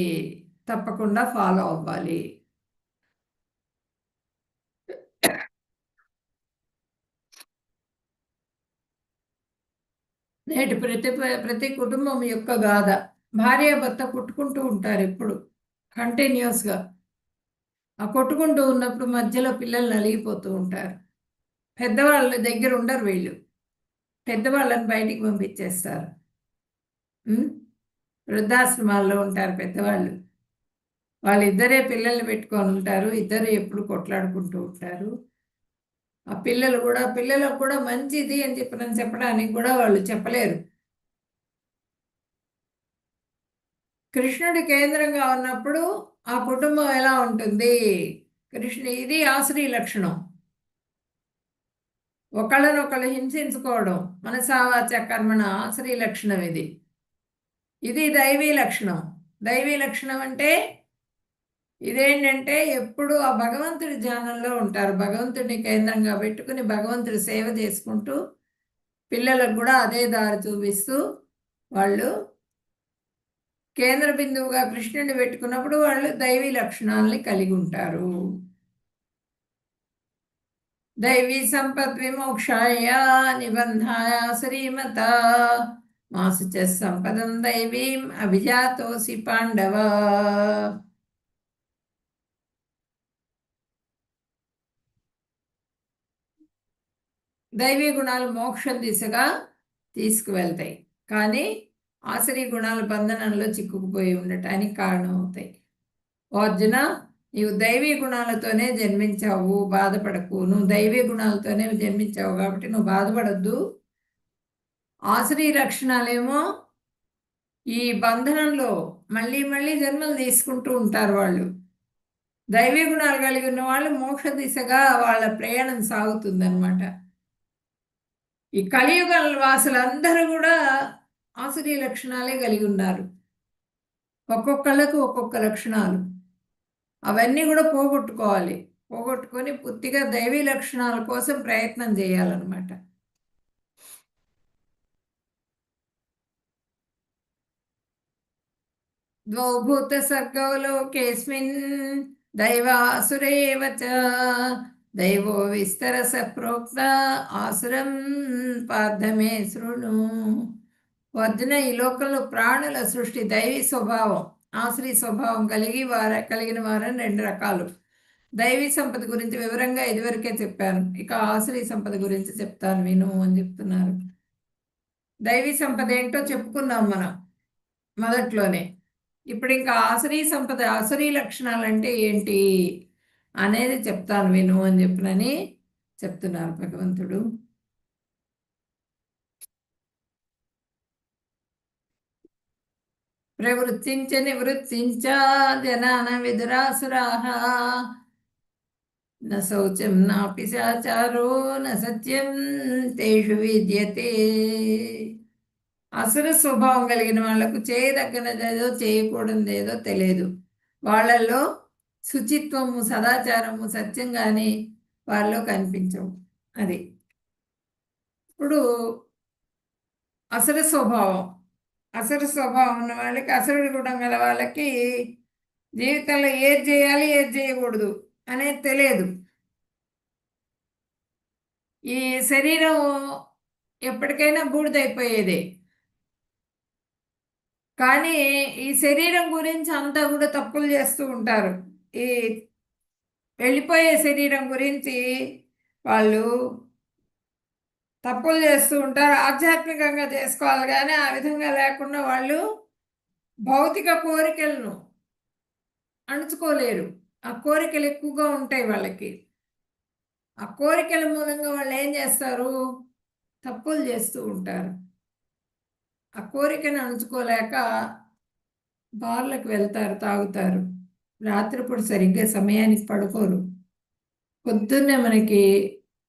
తప్పకుండా ఫాలో అవ్వాలి. నేటి ప్రతి కుటుంబం యొక్క గాథ. భార్యాభర్త కొట్టుకుంటూ ఉంటారు ఎప్పుడు కంటిన్యూస్గా. ఆ కొట్టుకుంటూ ఉన్నప్పుడు మధ్యలో పిల్లలు నలిగిపోతూ ఉంటారు. పెద్దవాళ్ళ దగ్గర ఉండరు వీళ్ళు, పెద్దవాళ్ళని బయటికి పంపించేస్తారు. వృద్ధాశ్రమాల్లో ఉంటారు పెద్దవాళ్ళు. వాళ్ళిద్దరే పిల్లల్ని పెట్టుకొని ఉంటారు, ఇద్దరు ఎప్పుడు కొట్లాడుకుంటూ ఉంటారు. ఆ పిల్లలకు కూడా మంచిది అని చెప్పడానికి కూడా వాళ్ళు చెప్పలేరు. కృష్ణుడి కేంద్రంగా ఉన్నప్పుడు ఆ కుటుంబం ఎలా ఉంటుంది? ఇది ఆసురీ లక్షణం. ఒకళ్ళనొకళ్ళు హింసించుకోవడం, మనసావాచ కర్మణ ఆసురీ లక్షణం. ఇది దైవీ లక్షణం. దైవీ లక్షణం అంటే ఇదేంటంటే ఎప్పుడు ఆ భగవంతుడి ధ్యానంలో ఉంటారు. భగవంతుడిని కేంద్రంగా పెట్టుకుని భగవంతుడి సేవ చేసుకుంటూ పిల్లలకు కూడా అదే దారి చూపిస్తూ వాళ్ళు కేంద్ర బిందువుగా కృష్ణుడిని పెట్టుకున్నప్పుడు వాళ్ళు దైవీ లక్షణాలని కలిగి ఉంటారు. दैवी सम्पद्विमोक्षाय निबन्धाय श्रीमता मासु च सम्पदं दैवीम् अभिजातोऽसि पाण्डव। దైవీ గుణాలు మోక్షం దిశగా తీసుకువెళ్తాయి, కానీ ఆసురీ గుణాలు బంధనంలో చిక్కుకుపోయి ఉండటానికి కారణమవుతాయి. ఓ అర్జున, నీవు దైవీ గుణాలతోనే జన్మించావు, బాధపడకు. నువ్వు దైవీ గుణాలతోనే జన్మించావు కాబట్టి నువ్వు బాధపడద్దు. ఆసురీ లక్షణాలేమో ఈ బంధనంలో మళ్ళీ మళ్ళీ జన్మలు తీసుకుంటూ ఉంటారు వాళ్ళు. దైవీ గుణాలు కలిగి ఉన్న వాళ్ళు మోక్ష దిశగా వాళ్ళ ప్రయాణం సాగుతుందన్నమాట. ఈ కలియుగ వాసులందరూ కూడా ఆసురీ లక్షణాలే కలిగి ఉన్నారు. ఒక్కొక్కళ్ళకు ఒక్కొక్క లక్షణాలు, అవన్నీ కూడా పోగొట్టుకోవాలి. పోగొట్టుకొని పూర్తిగా దైవీ లక్షణాల కోసం ప్రయత్నం చేయాలన్నమాట. ద్వౌ భూత సర్గౌ లోకేస్మిన్ దైవాసురేవ చ దైవో విస్తరస ప్రోక్త ఆసురం పార్థమే శృణు. అర్జున, ఈ లోకంలో ప్రాణుల సృష్టి దైవీ స్వభావం, ఆసురీ స్వభావం కలిగిన వారని రెండు రకాలు. దైవీ సంపద గురించి వివరంగా ఇదివరకే చెప్పాను, ఇక ఆసురీ సంపద గురించి చెప్తాను విను అని చెప్తున్నారు. దైవీ సంపద ఏంటో చెప్పుకున్నాం మనం మొదట్లోనే. ఇప్పుడు ఇంకా ఆసురీ సంపద, ఆసురీ లక్షణాలు అంటే ఏంటి అనేది చెప్తాను విను అని చెప్పినని చెప్తున్నారు భగవంతుడు. ప్రవృత్తించ నివృత్తించ జనాన విదురాసురాః న శౌచం నాపి శాచారో న సత్యం తేషు విద్యతే. అసుర స్వభావం కలిగిన వాళ్లకు చేయదగ్గనదేదో చేయకూడనిదేదో తెలియదు. వాళ్ళల్లో శుచిత్వము, సదాచారము, సత్యం కానీ వాళ్ళలో కనిపించవు. అది ఇప్పుడు అసుర స్వభావం. అసుర స్వభావం ఉన్న వాళ్ళకి, అసురుడి గుణం గల వాళ్ళకి జీవితంలో ఏది చేయాలి ఏది చేయకూడదు అనేది తెలియదు. ఈ శరీరం ఎప్పటికైనా బూడిదైపోయేదే, కానీ ఈ శరీరం గురించి అంతా కూడా తప్పులు చేస్తూ ఉంటారు. ఈ వెళ్ళిపోయే శరీరం గురించి వాళ్ళు తప్పులు చేస్తూ ఉంటారు. ఆధ్యాత్మికంగా చేసుకోవాలి, కానీ ఆ విధంగా లేకుండా వాళ్ళు భౌతిక కోరికలను అణుచుకోలేరు. ఆ కోరికలు ఎక్కువగా ఉంటాయి వాళ్ళకి. ఆ కోరికల మూలంగా వాళ్ళు ఏం చేస్తారు, తప్పులు చేస్తూ ఉంటారు. ఆ కోరికను అణుచుకోలేక బార్లకు వెళ్తారు, తాగుతారు. రాత్రిపూట సరిగ్గా సమయానికి పడుకోరు. పొద్దున్నే మనకి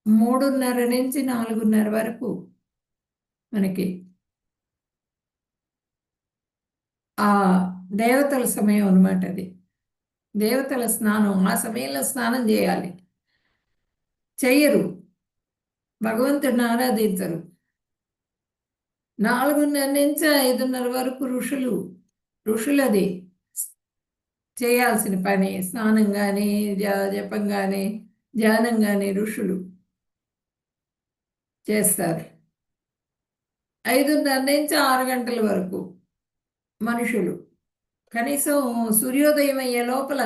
3:30 నుంచి 4:30 వరకు మనకి ఆ దేవతల సమయం అన్నమాట. అది దేవతల స్నానం. ఆ సమయంలో స్నానం చేయాలి. చెయ్యరు, భగవంతుడిని ఆరాధించరు. 4:30 నుంచి 5:30 వరకు ఋషులది చేయాల్సిన పని. స్నానం కానీ, జపం కానీ, ధ్యానం కానీ ఋషులు చేస్తారు. 5:30 నుంచి 6 గంటల వరకు మనుషులు. కనీసం సూర్యోదయం అయ్యే లోపల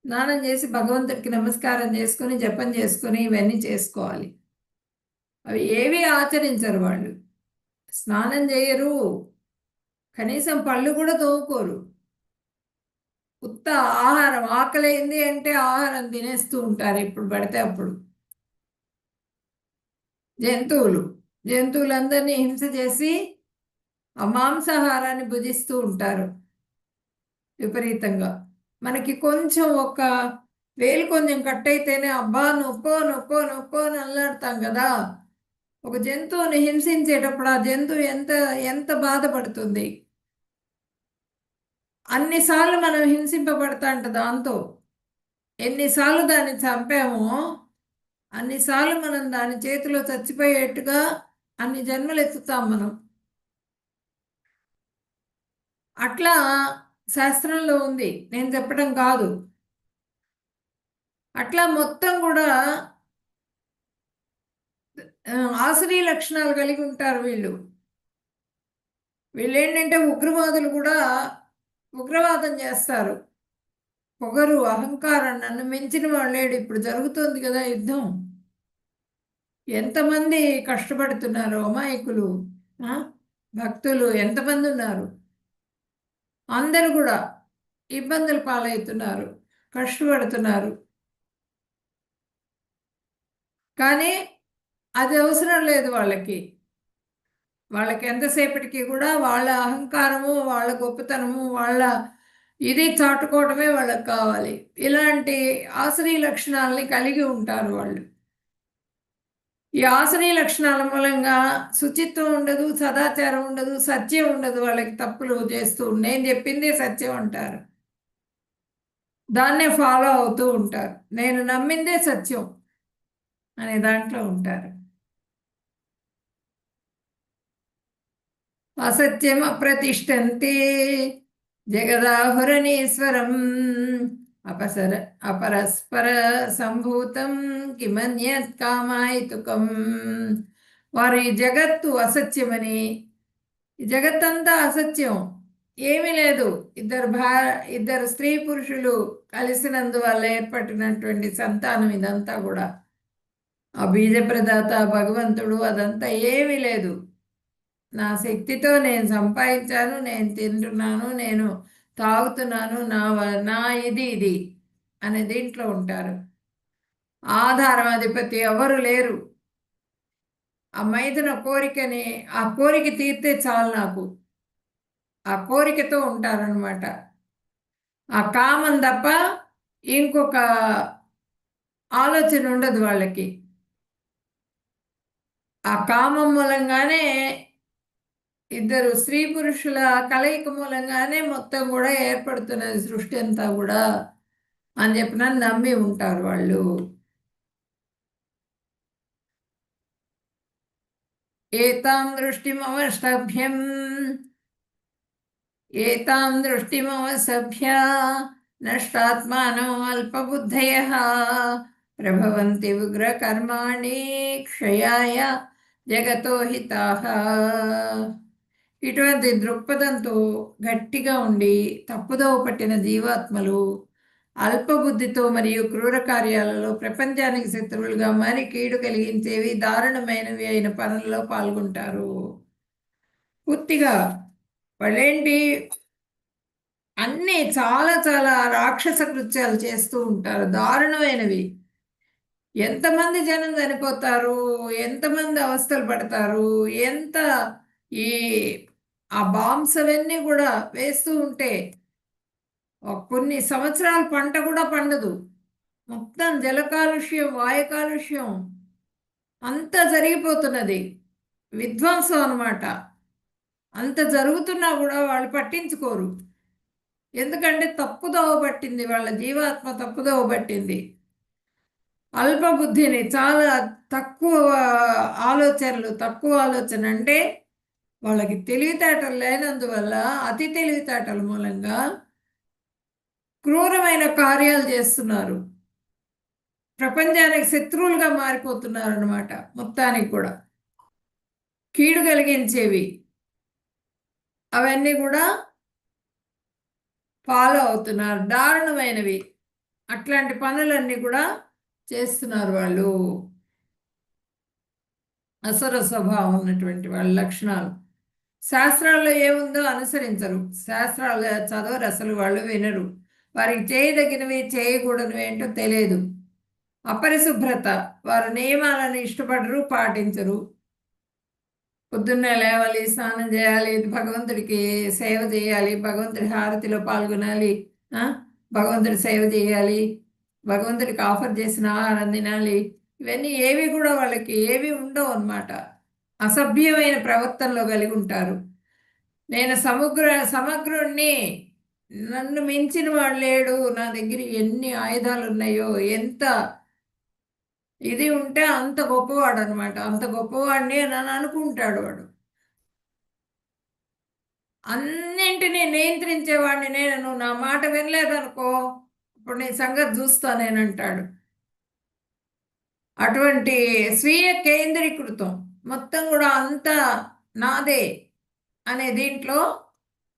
స్నానం చేసి భగవంతుడికి నమస్కారం చేసుకొని, జపం చేసుకొని ఇవన్నీ చేసుకోవాలి. అవి ఏవి ఆచరించరు వాళ్ళు. స్నానం చేయరు, కనీసం పళ్ళు కూడా తోముకోరు. ఉత్త ఆహారం, ఆకలైంది అంటే ఆహారం తినేస్తూ ఉంటారు ఎప్పుడు పడితే అప్పుడు. జంతువులందరినీ హింస చేసి ఆ మాంసాహారాన్ని భుజిస్తూ ఉంటారు విపరీతంగా. మనకి కొంచెం ఒక వేలు కొంచెం కట్ అయితేనే అబ్బా నొప్పో నొప్పో నొప్పో అని అల్లాడతాం కదా. ఒక జంతువుని హింసించేటప్పుడు ఆ జంతువు ఎంత ఎంత బాధపడుతుంది. అన్నిసార్లు మనం హింసింపబడతా అంట దాంతో. ఎన్నిసార్లు దాన్ని చంపామో అన్నిసార్లు మనం దాని చేతిలో చచ్చిపోయేట్టుగా అన్ని జన్మలు ఎత్తుతాం మనం. అట్లా శాస్త్రంలో ఉంది, నేను చెప్పడం కాదు. అట్లా మొత్తం కూడా ఆసురీ లక్షణాలు కలిగి ఉంటారు వీళ్ళు. వీళ్ళేంటంటే ఉగ్రవాదులు కూడా ఉగ్రవాదం చేస్తారు. పొగరు, అహంకారం, నన్ను మించిన వాళ్ళేడు. ఇప్పుడు జరుగుతుంది కదా యుద్ధం. ఎంతమంది కష్టపడుతున్నారు అమాయకులు, భక్తులు ఎంతమంది ఉన్నారు. అందరూ కూడా ఇబ్బందులు పాలవుతున్నారు, కష్టపడుతున్నారు. కానీ అది అవసరం లేదు వాళ్ళకి. వాళ్ళకి ఎంతసేపటికి కూడా వాళ్ళ అహంకారము, వాళ్ళ గొప్పతనము, వాళ్ళ ఇది చాటుకోవడమే వాళ్ళకి కావాలి. ఇలాంటి ఆశ్రయ లక్షణాలని కలిగి ఉంటారు వాళ్ళు. ఈ ఆశ్రయ లక్షణాల మూలంగా శుచిత్వం ఉండదు, సదాచారం ఉండదు, సత్యం ఉండదు. వాళ్ళకి తప్పులు చేస్తూ నేను చెప్పిందే సత్యం అంటారు, దాన్నే ఫాలో అవుతూ ఉంటారు. నేను నమ్మిందే సత్యం అనే దాంట్లో ఉంటారు. అసత్యం అప్రతిష్టంతే జగదాహురణీశ్వరం అపరస్పర సంభూతం కిమన్యత్ కామాయితుకం. వారు ఈ జగత్తు అసత్యమని, ఈ జగత్తంతా అసత్యం, ఏమీ లేదు. ఇద్దరు స్త్రీ పురుషులు కలిసినందువల్ల ఏర్పడినటువంటి సంతానం ఇదంతా కూడా. ఆ బీజప్రదాత భగవంతుడు అదంతా ఏమీ లేదు. నా శక్తితో నేను సంపాదించాను, నేను తింటున్నాను, నేను తాగుతున్నాను, నా ఇది అనే దీంట్లో ఉంటారు. ఆధారం అధిపతి ఎవరు లేరు. ఆ మైదున కోరికని, ఆ కోరిక తీర్తే చాలు నాకు, ఆ కోరికతో ఉంటారనమాట. ఆ కామం తప్ప ఇంకొక ఆలోచన ఉండదు వాళ్ళకి. ఆ కామం మూలంగానే, ఇద్దరు స్త్రీ పురుషుల కలయిక మూలంగానే మొత్తం కూడా ఏర్పడుతున్నది సృష్టి అంతా కూడా అని చెప్పిన నమ్మి ఉంటారు వాళ్ళు. ఏతాం దృష్టిమవష్టభ్యం ఏతాం దృష్టిమవసభ్య నష్టాత్మానో అల్పబుద్ధయః ప్రభవంతి ఉగ్రకర్మాణి క్షయాయ జగతో హితాః. ఇటువంటి దృక్పథంతో గట్టిగా ఉండి తప్పుదోవ పట్టిన జీవాత్మలు అల్పబుద్ధితో మరియు క్రూర కార్యాలలో ప్రపంచానికి శత్రువులుగా మరి కీడు కలిగించేవి, దారుణమైనవి అయిన పనుల్లో పాల్గొంటారు. పూర్తిగా వాళ్ళేంటి, అన్నీ చాలా చాలా రాక్షస కృత్యాలు చేస్తూ ఉంటారు, దారుణమైనవి. ఎంతమంది జనం చనిపోతారు, ఎంతమంది అవస్థలు పడతారు, ఎంత ఈ ఆ బాంబ్స్ అవన్నీ కూడా వేస్తూ ఉంటే కొన్ని సంవత్సరాల పంట కూడా పండదు. మొత్తం జల కాలుష్యం, వాయు కాలుష్యం అంతా జరిగిపోతున్నది. విధ్వంసం అన్నమాట. అంత జరుగుతున్నా కూడా వాళ్ళు పట్టించుకోరు. ఎందుకంటే తప్పుదోవ పట్టింది, వాళ్ళ జీవాత్మ తప్పుదోవ పట్టింది. అల్పబుద్ధిని, చాలా తక్కువ ఆలోచనలు, తక్కువ ఆలోచన అంటే వాళ్ళకి తెలివితేటలు లేనందువల్ల అతి తెలివితేటల మూలంగా క్రూరమైన కార్యాలు చేస్తున్నారు. ప్రపంచానికి శత్రువులుగా మారిపోతున్నారు అన్నమాట. మొత్తానికి కూడా కీడు కలిగించేవి అవన్నీ కూడా ఫాలో అవుతున్నారు, దారుణమైనవి. అట్లాంటి పనులన్నీ కూడా చేస్తున్నారు వాళ్ళు. అసుర స్వభావం ఉన్నటువంటి వాళ్ళ లక్షణాలు. శాస్త్రాల్లో ఏముందో అనుసరించరు, శాస్త్రాలు చదవరు, అసలు వాళ్ళు వినరు. వారికి చేయదగినవి చేయకూడనివి ఏంటో తెలియదు. అపరిశుభ్రత, వారు నియమాలను ఇష్టపడరు, పాటించరు. పొద్దున్నే లేవాలి, స్నానం చేయాలి, భగవంతుడికి సేవ చేయాలి, భగవంతుడి హారతిలో పాల్గొనాలి, భగవంతుడి సేవ చేయాలి, భగవంతుడికి ఆఫర్ చేసిన ఆహారం తినాలి. ఇవన్నీ ఏవి కూడా వాళ్ళకి ఏవి ఉండవు అన్నమాట. అసభ్యమైన ప్రవర్తనలో కలిగి ఉంటారు. నేను సమగ్రుణ్ణి, నన్ను మించిన వాడు లేడు, నా దగ్గర ఎన్ని ఆయుధాలు ఉన్నాయో, ఎంత ఇది ఉంటే అంత గొప్పవాడు అనమాట. అంత గొప్పవాడిని అని అనుకుంటాడు వాడు. అన్నింటినీ నియంత్రించేవాడిని నేను, నువ్వు నా మాట వినలేదనుకో ఇప్పుడు నీ సంగతి చూస్తా నేనంటాడు. అటువంటి స్వీయ కేంద్రీకృతం, మొత్తం కూడా అంతా నాదే అనే దీంట్లో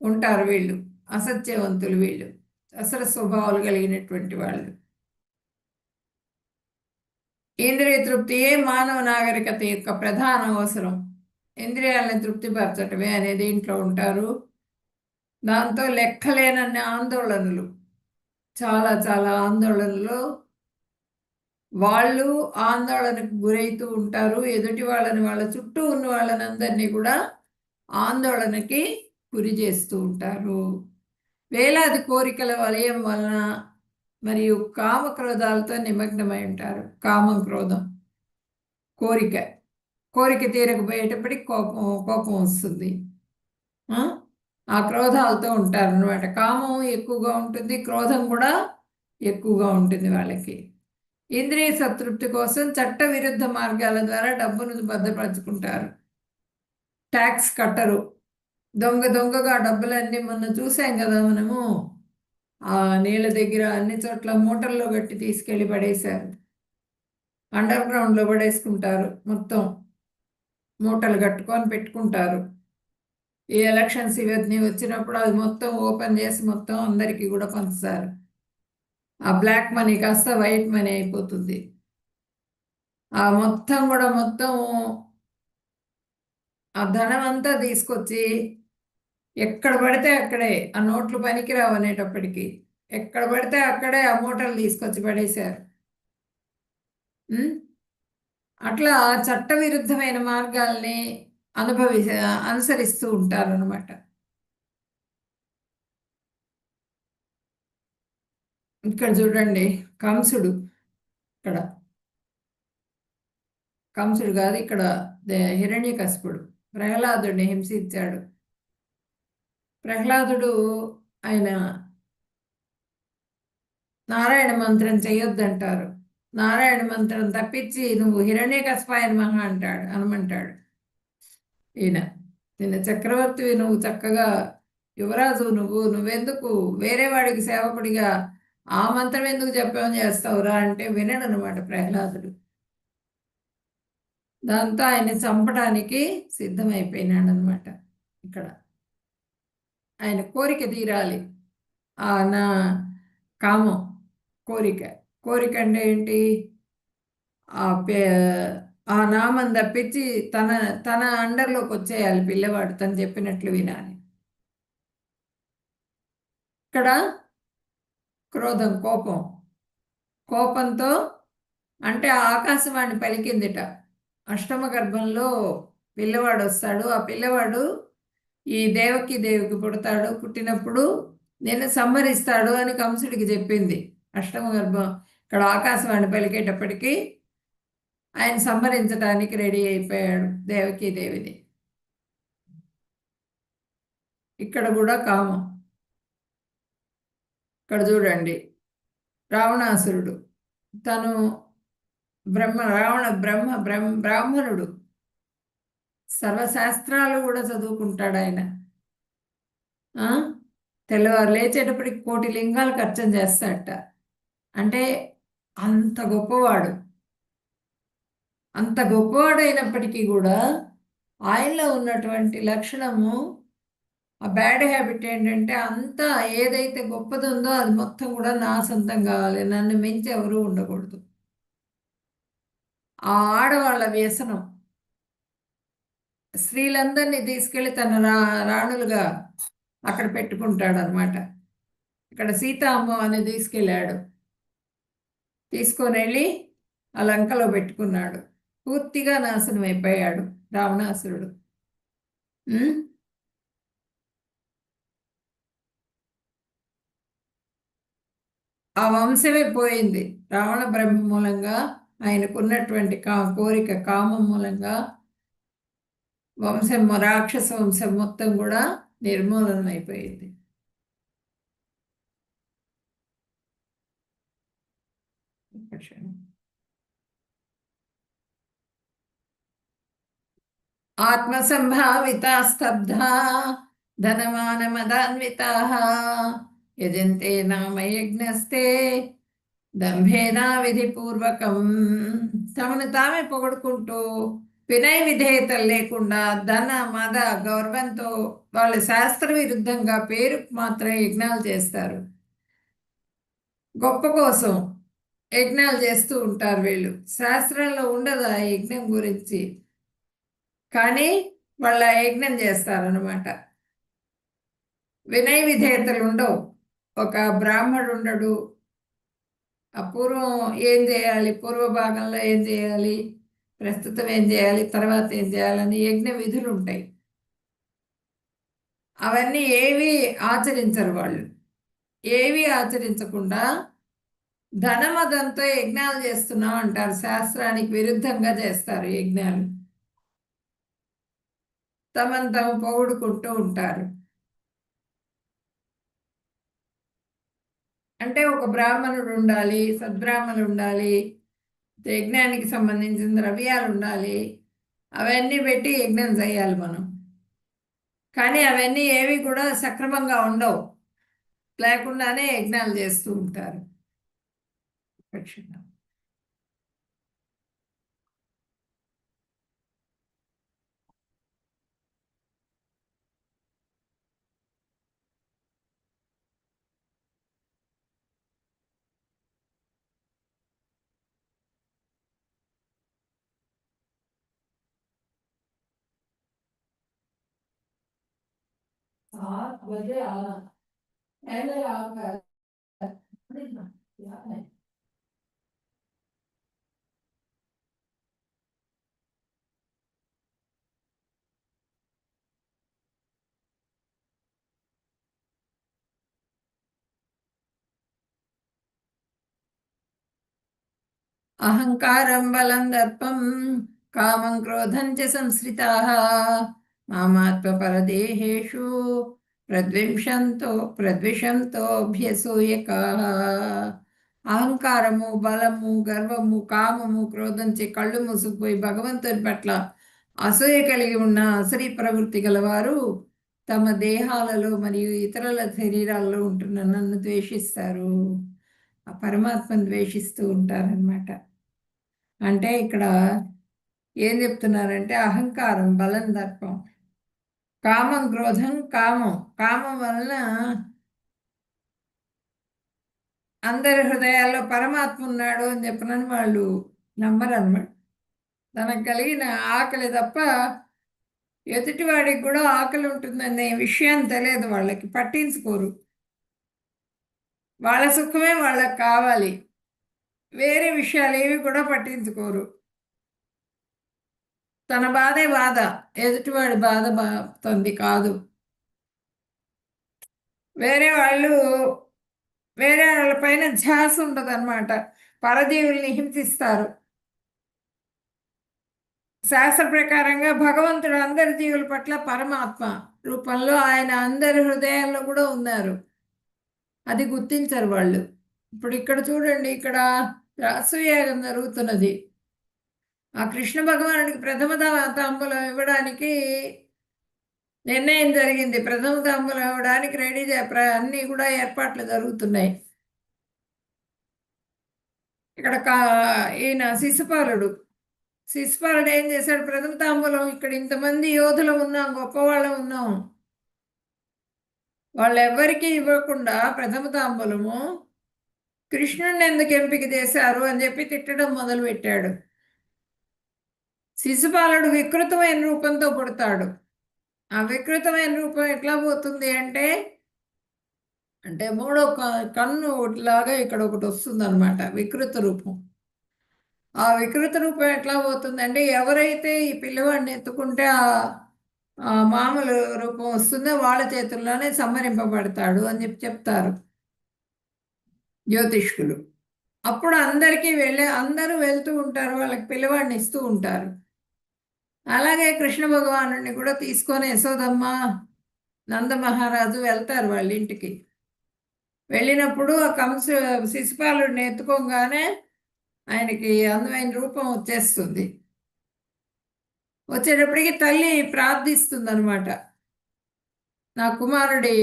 ఉంటారు వీళ్ళు. అసత్యవంతులు వీళ్ళు, అసలు స్వభావాలు కలిగినటువంటి వాళ్ళు. ఇంద్రియ తృప్తియే మానవ నాగరికత యొక్క ప్రధాన అవసరం. ఇంద్రియాలను తృప్తిపరచటమే అనే దీంట్లో ఉంటారు. దాంతో లెక్కలేనన్ని ఆందోళనలు, చాలా చాలా ఆందోళనలు. వాళ్ళు ఆందోళనకు గురవుతూ ఉంటారు. ఎదుటి వాళ్ళని, వాళ్ళ చుట్టూ ఉన్న వాళ్ళని అందరినీ కూడా ఆందోళనకి గురి చేస్తూ ఉంటారు. వేలాది కోరికల వలయం వలన మరియు కామక్రోధాలతో నిమగ్నమై ఉంటారు. కామం, క్రోధం, కోరిక. కోరిక తీరకపోయేటప్పటికి కోపం వస్తుంది. ఆ క్రోధాలతో ఉంటారు అనమాట. కామం ఎక్కువగా ఉంటుంది, క్రోధం కూడా ఎక్కువగా ఉంటుంది వాళ్ళకి. ఇంద్రియ సంతృప్తి కోసం చట్ట విరుద్ధ మార్గాల ద్వారా డబ్బును భద్రపరుచుకుంటారు. ట్యాక్స్ కట్టరు, దొంగగా డబ్బులన్నీ మొన్న చూసాం కదా మనము, ఆ నీళ్ళ దగ్గర అన్ని చోట్ల మూటల్లో కట్టి తీసుకెళ్ళి పడేశారు. అండర్ గ్రౌండ్లో పడేసుకుంటారు, మొత్తం మూటలు కట్టుకొని పెట్టుకుంటారు. ఈ ఎలక్షన్స్ ఇవన్నీ వచ్చినప్పుడు అది మొత్తం ఓపెన్ చేసి మొత్తం అందరికీ కూడా పంచుతారు. ఆ బ్లాక్ మనీ కాస్త వైట్ మనీ అయిపోతుంది. ఆ మొత్తం ఆ ధనం అంతా తీసుకొచ్చి ఎక్కడ పడితే అక్కడే, ఆ నోట్లు పనికిరావు అనేటప్పటికి ఎక్కడ పడితే అక్కడే ఆ మూటలు తీసుకొచ్చి పడేశారు. అట్లా చట్టవిరుద్ధమైన మార్గాల్ని అనుసరిస్తూ ఉంటారు అనమాట. ఇక్కడ చూడండి, కంసుడు కాదు, ఇక్కడ హిరణ్యకశిపుడు ప్రహ్లాదుడిని హింసించాడు. ప్రహ్లాదుడు ఆయన నారాయణ మంత్రం చేయొద్దంటారు. నారాయణ మంత్రం తప్పించి నువ్వు హిరణ్యకశిపాయ నమః అనమంటాడు. నిన్న చక్రవర్తివి, నువ్వు చక్కగా యువరాజు, నువ్వెందుకు వేరే వాడికి సేవకుడిగా ఆ మంత్రం ఎందుకు చెప్పమని చేస్తావురా అంటే వినడు అనమాట ప్రహ్లాదుడు. దాంతో ఆయన చంపడానికి సిద్ధమైపోయినాడు అనమాట. ఇక్కడ ఆయన కోరిక తీరాలి. నా కామం, కోరిక అంటే ఏంటి? ఆ నామం తప్పించి తన అండర్లోకి వచ్చేయాలి పిల్లవాడు, తను చెప్పినట్లు వినాలి. ఇక్కడ క్రోధం, కోపంతో అంటే ఆకాశవాణి పలికిందిట. అష్టమ గర్భంలో పిల్లవాడు వస్తాడు. ఆ పిల్లవాడు ఈ దేవికి పుడతాడు. పుట్టినప్పుడు నేను సంహరిస్తాడు అని కంసుడికి చెప్పింది అష్టమ గర్భం. ఇక్కడ ఆకాశవాణి పలికేటప్పటికీ ఆయన సంహరించడానికి రెడీ అయిపోయాడు దేవిని. ఇక్కడ కూడా కామం. ఇక్కడ చూడండి, రావణాసురుడు, తను బ్రాహ్మణుడు, సర్వశాస్త్రాలు కూడా చదువుకుంటాడు ఆయన. తెల్లవారు లేచేటప్పటికి 1,000 లింగాలు ఖర్చం చేస్తాడట. అంటే అంత గొప్పవాడైనప్పటికీ కూడా ఆయనలో ఉన్నటువంటి లక్షణము, ఆ బ్యాడ్ హ్యాబిట్ ఏంటంటే అంతా ఏదైతే గొప్పది ఉందో అది మొత్తం కూడా నా సొంతం కావాలి, నన్ను మించి ఎవరూ ఉండకూడదు. ఆ ఆడవాళ్ళ వ్యసనం, స్త్రీలందరినీ తీసుకెళ్ళి తన రాణులుగా అక్కడ పెట్టుకుంటాడు అనమాట. ఇక్కడ సీతామ్మ అని తీసుకొని వెళ్ళి ఆ లంకలో పెట్టుకున్నాడు. పూర్తిగా నాశనం అయిపోయాడు రావణాసురుడు. ఆ వంశమే పోయింది రావణ బ్రహ్మ మూలంగా. ఆయనకున్నటువంటి కోరిక, కామం మూలంగా రాక్షస వంశం మొత్తం కూడా నిర్మూలనం అయిపోయింది. ఆత్మసంభావితా స్తబ్ధా ధనమానమదాన్వితాః యజంతే నామ యజ్ఞస్తే దంభేనా విధిపూర్వకం తమను తామే పొగడుకుంటూ వినయ విధేయతలు లేకుండా ధన మద గౌరవంతో వాళ్ళు శాస్త్ర విరుద్ధంగా పేరుకు మాత్రం యజ్ఞాలు చేస్తారు. గొప్ప కోసం యజ్ఞాలు చేస్తూ ఉంటారు వీళ్ళు. శాస్త్రంలో ఉండదు ఆ యజ్ఞం గురించి, కానీ వాళ్ళ యజ్ఞం చేస్తారనమాట. వినయ విధేయతలు ఉండవు. ఒక బ్రాహ్మడు ఉండడు, పూర్వం ఏం చేయాలి, పూర్వ భాగంలో ఏం చేయాలి, ప్రస్తుతం ఏం చేయాలి, తర్వాత ఏం చేయాలని యజ్ఞ విధులు ఉంటాయి. అవన్నీ ఏవి ఆచరించరు వాళ్ళు. ఏవి ఆచరించకుండా ధనమదంతో యజ్ఞాలు చేస్తున్నాం అంటారు. శాస్త్రానికి విరుద్ధంగా చేస్తారు యజ్ఞాలు. తమను తాము పొగుడుకుంటూ ఉంటారు. అంటే ఒక బ్రాహ్మణుడు ఉండాలి, సద్బ్రాహ్మణుడు ఉండాలి, యజ్ఞానికి సంబంధించిన ద్రవ్యాలు ఉండాలి, అవన్నీ పెట్టి యజ్ఞం చేయాలి మనం. కానీ అవన్నీ ఏవి కూడా సక్రమంగా ఉండవు, లేకుండానే యజ్ఞాలు చేస్తూ ఉంటారు. అహంకారం బలం దర్పం కామం క్రోధం చ సంశ్రితాః మామాత్మపరదేహేషు ప్రద్విషంతోభ్యసూయకాః. అహంకారము, బలము, గర్వము, కామము, క్రోధంచే కళ్ళు మూసుకుపోయి భగవంతుని పట్ల అసూయ కలిగి ఉన్న అసరీ ప్రవృత్తి గలవారు తమ దేహాలలో మరియు ఇతరుల శరీరాల్లో ఉంటున్న నన్ను ద్వేషిస్తారు. ఆ పరమాత్మను ద్వేషిస్తూ ఉంటారనమాట. అంటే ఇక్కడ ఏం చెప్తున్నారంటే అహంకారం, బలం, దర్పం, కామం, క్రోధం. కామం వలన అందరి హృదయాల్లో పరమాత్మ ఉన్నాడు అని చెప్పనని వాళ్ళు నమ్మరు అనమాట. తనకు కలిగిన ఆకలి తప్ప ఎదుటివాడికి కూడా ఆకలి ఉంటుందనే విషయం తెలియదు, వాళ్ళకి పట్టించుకోరు. వాళ్ళ సుఖమే వాళ్ళకి కావాలి, వేరే విషయాలు ఏవి కూడా పట్టించుకోరు. తన బాధే బాధ, ఎదుటివాడి బాధ బాగుంది కాదు. వేరే వాళ్ళ పైన ధ్యాస ఉండదు అనమాట. పరజీవుల్ని హింసిస్తారు. శాస్త్ర ప్రకారంగా భగవంతుడు అందరి జీవుల పట్ల పరమాత్మ రూపంలో ఆయన అందరి హృదయాల్లో కూడా ఉన్నారు. అది గుర్తించరు వాళ్ళు. ఇప్పుడు ఇక్కడ చూడండి, ఇక్కడ రాసయాగం జరుగుతున్నది. ఆ కృష్ణ భగవానుడికి ప్రథమ తాంబూలం ఇవ్వడానికి నిర్ణయం జరిగింది. ప్రథమ తాంబూలం ఇవ్వడానికి రెడీ అన్నీ కూడా ఏర్పాట్లు జరుగుతున్నాయి. ఇక్కడ ఈయన శిశుపాలుడు ఏం చేశాడు, ప్రథమ తాంబూలం ఇక్కడ ఇంతమంది యోధులు ఉన్నాం, గొప్పవాళ్ళం ఉన్నాం, వాళ్ళెవ్వరికీ ఇవ్వకుండా ప్రథమ తాంబూలము కృష్ణుడిని ఎందుకు ఎంపిక చేశారు అని చెప్పి తిట్టడం మొదలుపెట్టాడు. శిశుపాలుడు వికృతమైన రూపంతో పుడతాడు. ఆ వికృతమైన రూపం ఎట్లా పోతుంది అంటే మూడో కన్ను లాగా ఇక్కడ ఒకటి వస్తుంది అనమాట, వికృత రూపం. ఆ వికృత రూపం ఎట్లా పోతుంది అంటే ఎవరైతే ఈ పిల్లవాడిని ఎత్తుకుంటే ఆ మామూలు రూపం వస్తుందో వాళ్ళ చేతుల్లోనే సంహరింపబడతాడు అని చెప్తారు జ్యోతిష్కులు. అప్పుడు అందరూ వెళ్తూ ఉంటారు, వాళ్ళకి పిల్లవాడిని ఇస్తూ ఉంటారు. అలాగే కృష్ణ భగవానుడిని కూడా తీసుకొని యశోదమ్మ, నంద మహారాజు వెళ్తారు వాళ్ళ ఇంటికి. వెళ్ళినప్పుడు ఆ శిశుపాలుడిని ఎత్తుకోగానే ఆయనకి అందమైన రూపం వచ్చేస్తుంది. వచ్చేటప్పటికి తల్లి ప్రార్థిస్తుంది అనమాట, నా కుమారుడి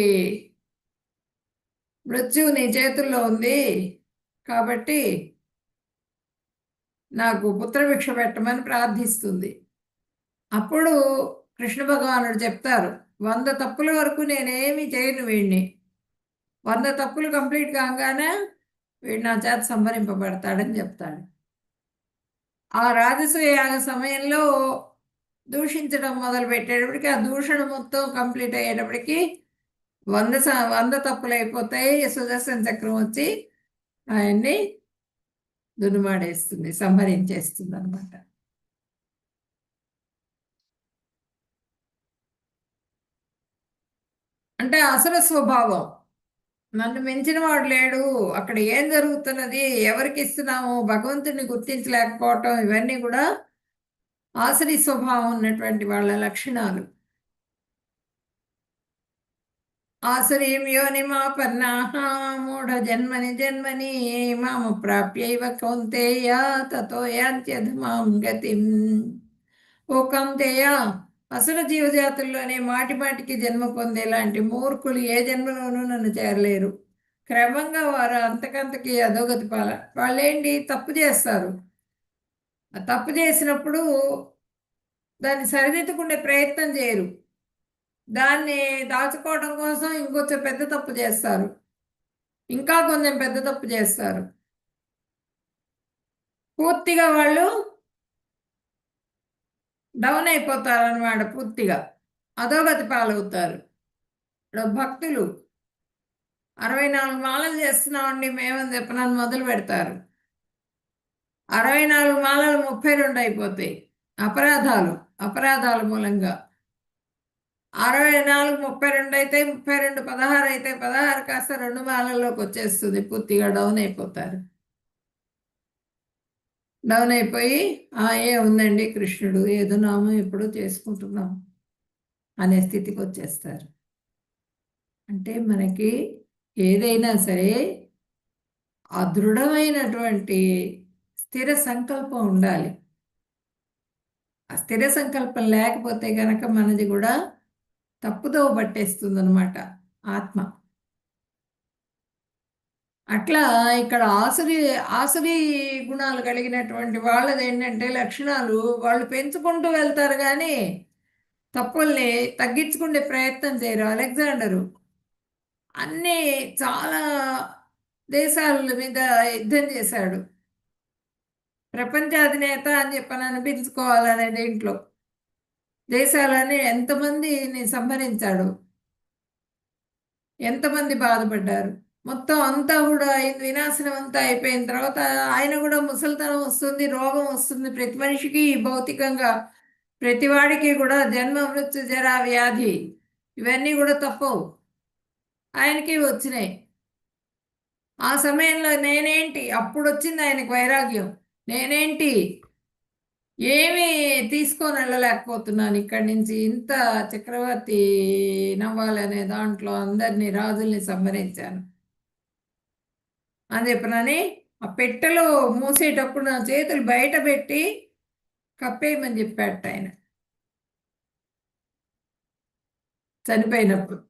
మృత్యువు నీ చేతుల్లో ఉంది, కాబట్టి నాకు పుత్రభిక్ష పెట్టమని ప్రార్థిస్తుంది. అప్పుడు కృష్ణ భగవానుడు చెప్తారు, 100 తప్పుల వరకు నేనేమి చేయను వీడిని, 100 తప్పులు కంప్లీట్ కాగానే వీడు నా చేత సంహరింపబడతాడని చెప్తాడు. ఆ రాజసూయ యాగ సమయంలో దూషించడం మొదలు పెట్టేటప్పటికి ఆ దూషణ మొత్తం కంప్లీట్ అయ్యేటప్పటికి 100 తప్పులు అయిపోతాయి. సుదర్శన చక్రం వచ్చి ఆయన్ని దునుమాడేస్తుంది, సంహరించేస్తుంది అనమాట. అంటే అసలు స్వభావం, నన్ను మించిన వాడు లేడు, అక్కడ ఏం జరుగుతున్నది, ఎవరికి ఇస్తున్నాము, భగవంతుడిని గుర్తించలేకపోవటం, ఇవన్నీ కూడా ఆసరి స్వభావం ఉన్నటువంటి వాళ్ళ లక్షణాలు. ఆసురీం యోనిమాపన్నాః మూఢ జన్మని జన్మని మామ ప్రాప్యైవ కౌంతేయ తతో యాంత్యధమాం గతిం. ఓ కౌంతేయ, అసుర జీవజాతుల్లోనే మాటి మాటికి జన్మ పొందేలాంటి మూర్ఖులు ఏ జన్మలోనూ నన్ను చేరలేరు. క్రమంగా వారు అంతకంతకి అధోగతి పాల. వాళ్ళేంటి తప్పు చేస్తారు, ఆ తప్పు చేసినప్పుడు దాన్ని సరిదిద్దుకునే ప్రయత్నం చేయరు, దాన్ని దాచుకోవడం కోసం ఇంకొంచెం పెద్ద తప్పు చేస్తారు, ఇంకా కొంచెం పెద్ద తప్పు చేస్తారు. పూర్తిగా వాళ్ళు డౌన్ అయిపోతారు అన్నమాట, పూర్తిగా అధోగతి పాలవుతారు. ఇప్పుడు భక్తులు 64 మాలలు చేస్తున్నామండి మేమని చెప్పనని మొదలు పెడతారు. 64 మాలలు 32 అయిపోతాయి. అపరాధాల మూలంగా 64 32 అయితే 32 16 అయితే 16 కాస్త 2 మాలల్లోకి వచ్చేస్తుంది, పూర్తిగా డౌన్ అయిపోతారు. డౌన్ అయిపోయి ఏ ఉందండి కృష్ణుడు ఏదో నామం ఎప్పుడో చేసుకుంటున్నాం అనే స్థితికి వచ్చేస్తారు. అంటే మనకి ఏదైనా సరే ఆ దృఢమైనటువంటి స్థిర సంకల్పం ఉండాలి. ఆ స్థిర సంకల్పం లేకపోతే గనక మనది కూడా తప్పుదోవ పట్టేస్తుంది అనమాట ఆత్మ. అట్లా ఇక్కడ ఆసురి గుణాలు కలిగినటువంటి వాళ్ళది ఏంటంటే లక్షణాలు, వాళ్ళు పెంచుకుంటూ వెళ్తారు కానీ తప్పుల్ని తగ్గించుకునే ప్రయత్నం చేయరు. అలెగ్జాండరు అన్నీ చాలా దేశాల మీద యుద్ధం చేశాడు, ప్రపంచాధినేత అని చెప్పని అనిపించుకోవాలనే దీంట్లో దేశాలని ఎంతమందిని సంహరించాడు, ఎంతమంది బాధపడ్డారు. మొత్తం అంతా కూడా వినాశనం అంతా అయిపోయిన తర్వాత ఆయన కూడా ముసలితనం వస్తుంది, రోగం వస్తుంది. ప్రతి మనిషికి భౌతికంగా ప్రతివాడికి కూడా జన్మ మృత్యు జరా వ్యాధి ఇవన్నీ కూడా తప్పవు, ఆయనకి వచ్చినాయి. ఆ సమయంలో నేనేంటి, అప్పుడు వచ్చింది ఆయనకు వైరాగ్యం, నేనేంటి ఏమీ తీసుకొని వెళ్ళలేకపోతున్నాను ఇక్కడి నుంచి, ఇంత చక్రవర్తి నవ్వాలనే దాంట్లో అందరినీ రాజుల్ని సంహరించాను అని చెప్పనని ఆ పెట్టెలో మూసేటప్పుడు నా చేతులు బయట పెట్టి కప్పేయమని చెప్పాట ఆయన చనిపోయినప్పుడు.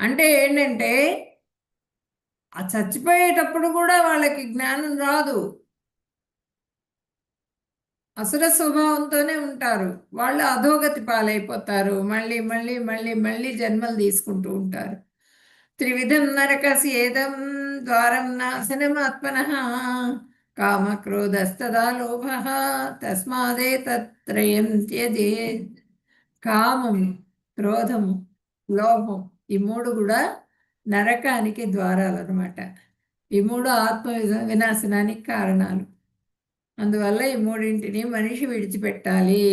అంటే ఏంటంటే ఆ చచ్చిపోయేటప్పుడు కూడా వాళ్ళకి జ్ఞానం రాదు, అసుర స్వభావంతోనే ఉంటారు వాళ్ళు, అధోగతి పాలైపోతారు, మళ్ళీ మళ్ళీ మళ్ళీ మళ్ళీ జన్మలు తీసుకుంటూ ఉంటారు. త్రివిధం నరకస్యేదం ద్వారం నాశనమాత్మనః కామక్రోధస్తదా లోభః తస్మాదేతత్త్రయం త్యజేత్. కామం, క్రోధము, లోభం, ఈ మూడు కూడా నరకానికి ద్వారాలు అనమాట. ఈ మూడు ఆత్మ వినాశనానికి కారణాలు. అందువల్ల ఈ మూడింటిని మనిషి విడిచిపెట్టాలి.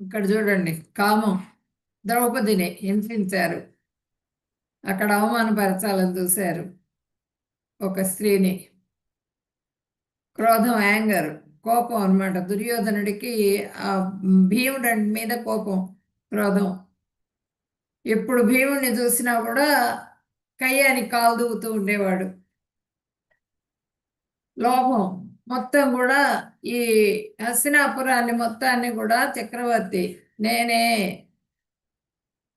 ఇక్కడ చూడండి, కామం, ద్రౌపదిని హింసించారు, అక్కడ అవమానపరచాలని చూశారు ఒక స్త్రీని. క్రోధం, యాంగర్, కోపం అన్నమాట. దుర్యోధనుడికి ఆ భీముడి మీద కోపం, క్రోధం. ఎప్పుడు భీముడిని చూసినా కూడా కయ్యానికి కాలు దూవుతూ ఉండేవాడు. లోభం, మొత్తం కూడా ఈ హస్తినాపురాన్ని మొత్తాన్ని కూడా చక్రవర్తి నేనే,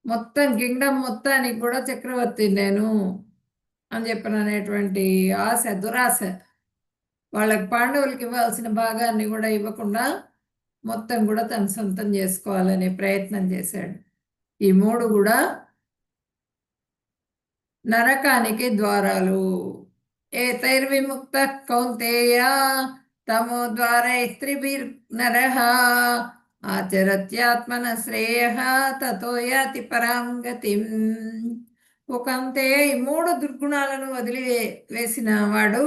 మొత్తం కింగ్డమ్ మొత్తానికి కూడా చక్రవర్తి నేను అని చెప్పిన అనేటువంటి ఆశ, దురాశ, వాళ్ళకి పాండవులకి ఇవ్వాల్సిన భాగాన్ని కూడా ఇవ్వకుండా మొత్తం కూడా తన సొంతం చేసుకోవాలనే ప్రయత్నం చేశాడు. ఈ మూడు కూడా నరకానికి ద్వారాలు. ఏతైర్విముక్త కౌంతేయ తమో ద్వారైస్త్రిభిర్నరః ఆచరత్యాత్మన శ్రేయః తతో యాతి పరాం గతిం. ఒకంతే ఈ మూడు దుర్గుణాలను వదిలి వేసిన వాడు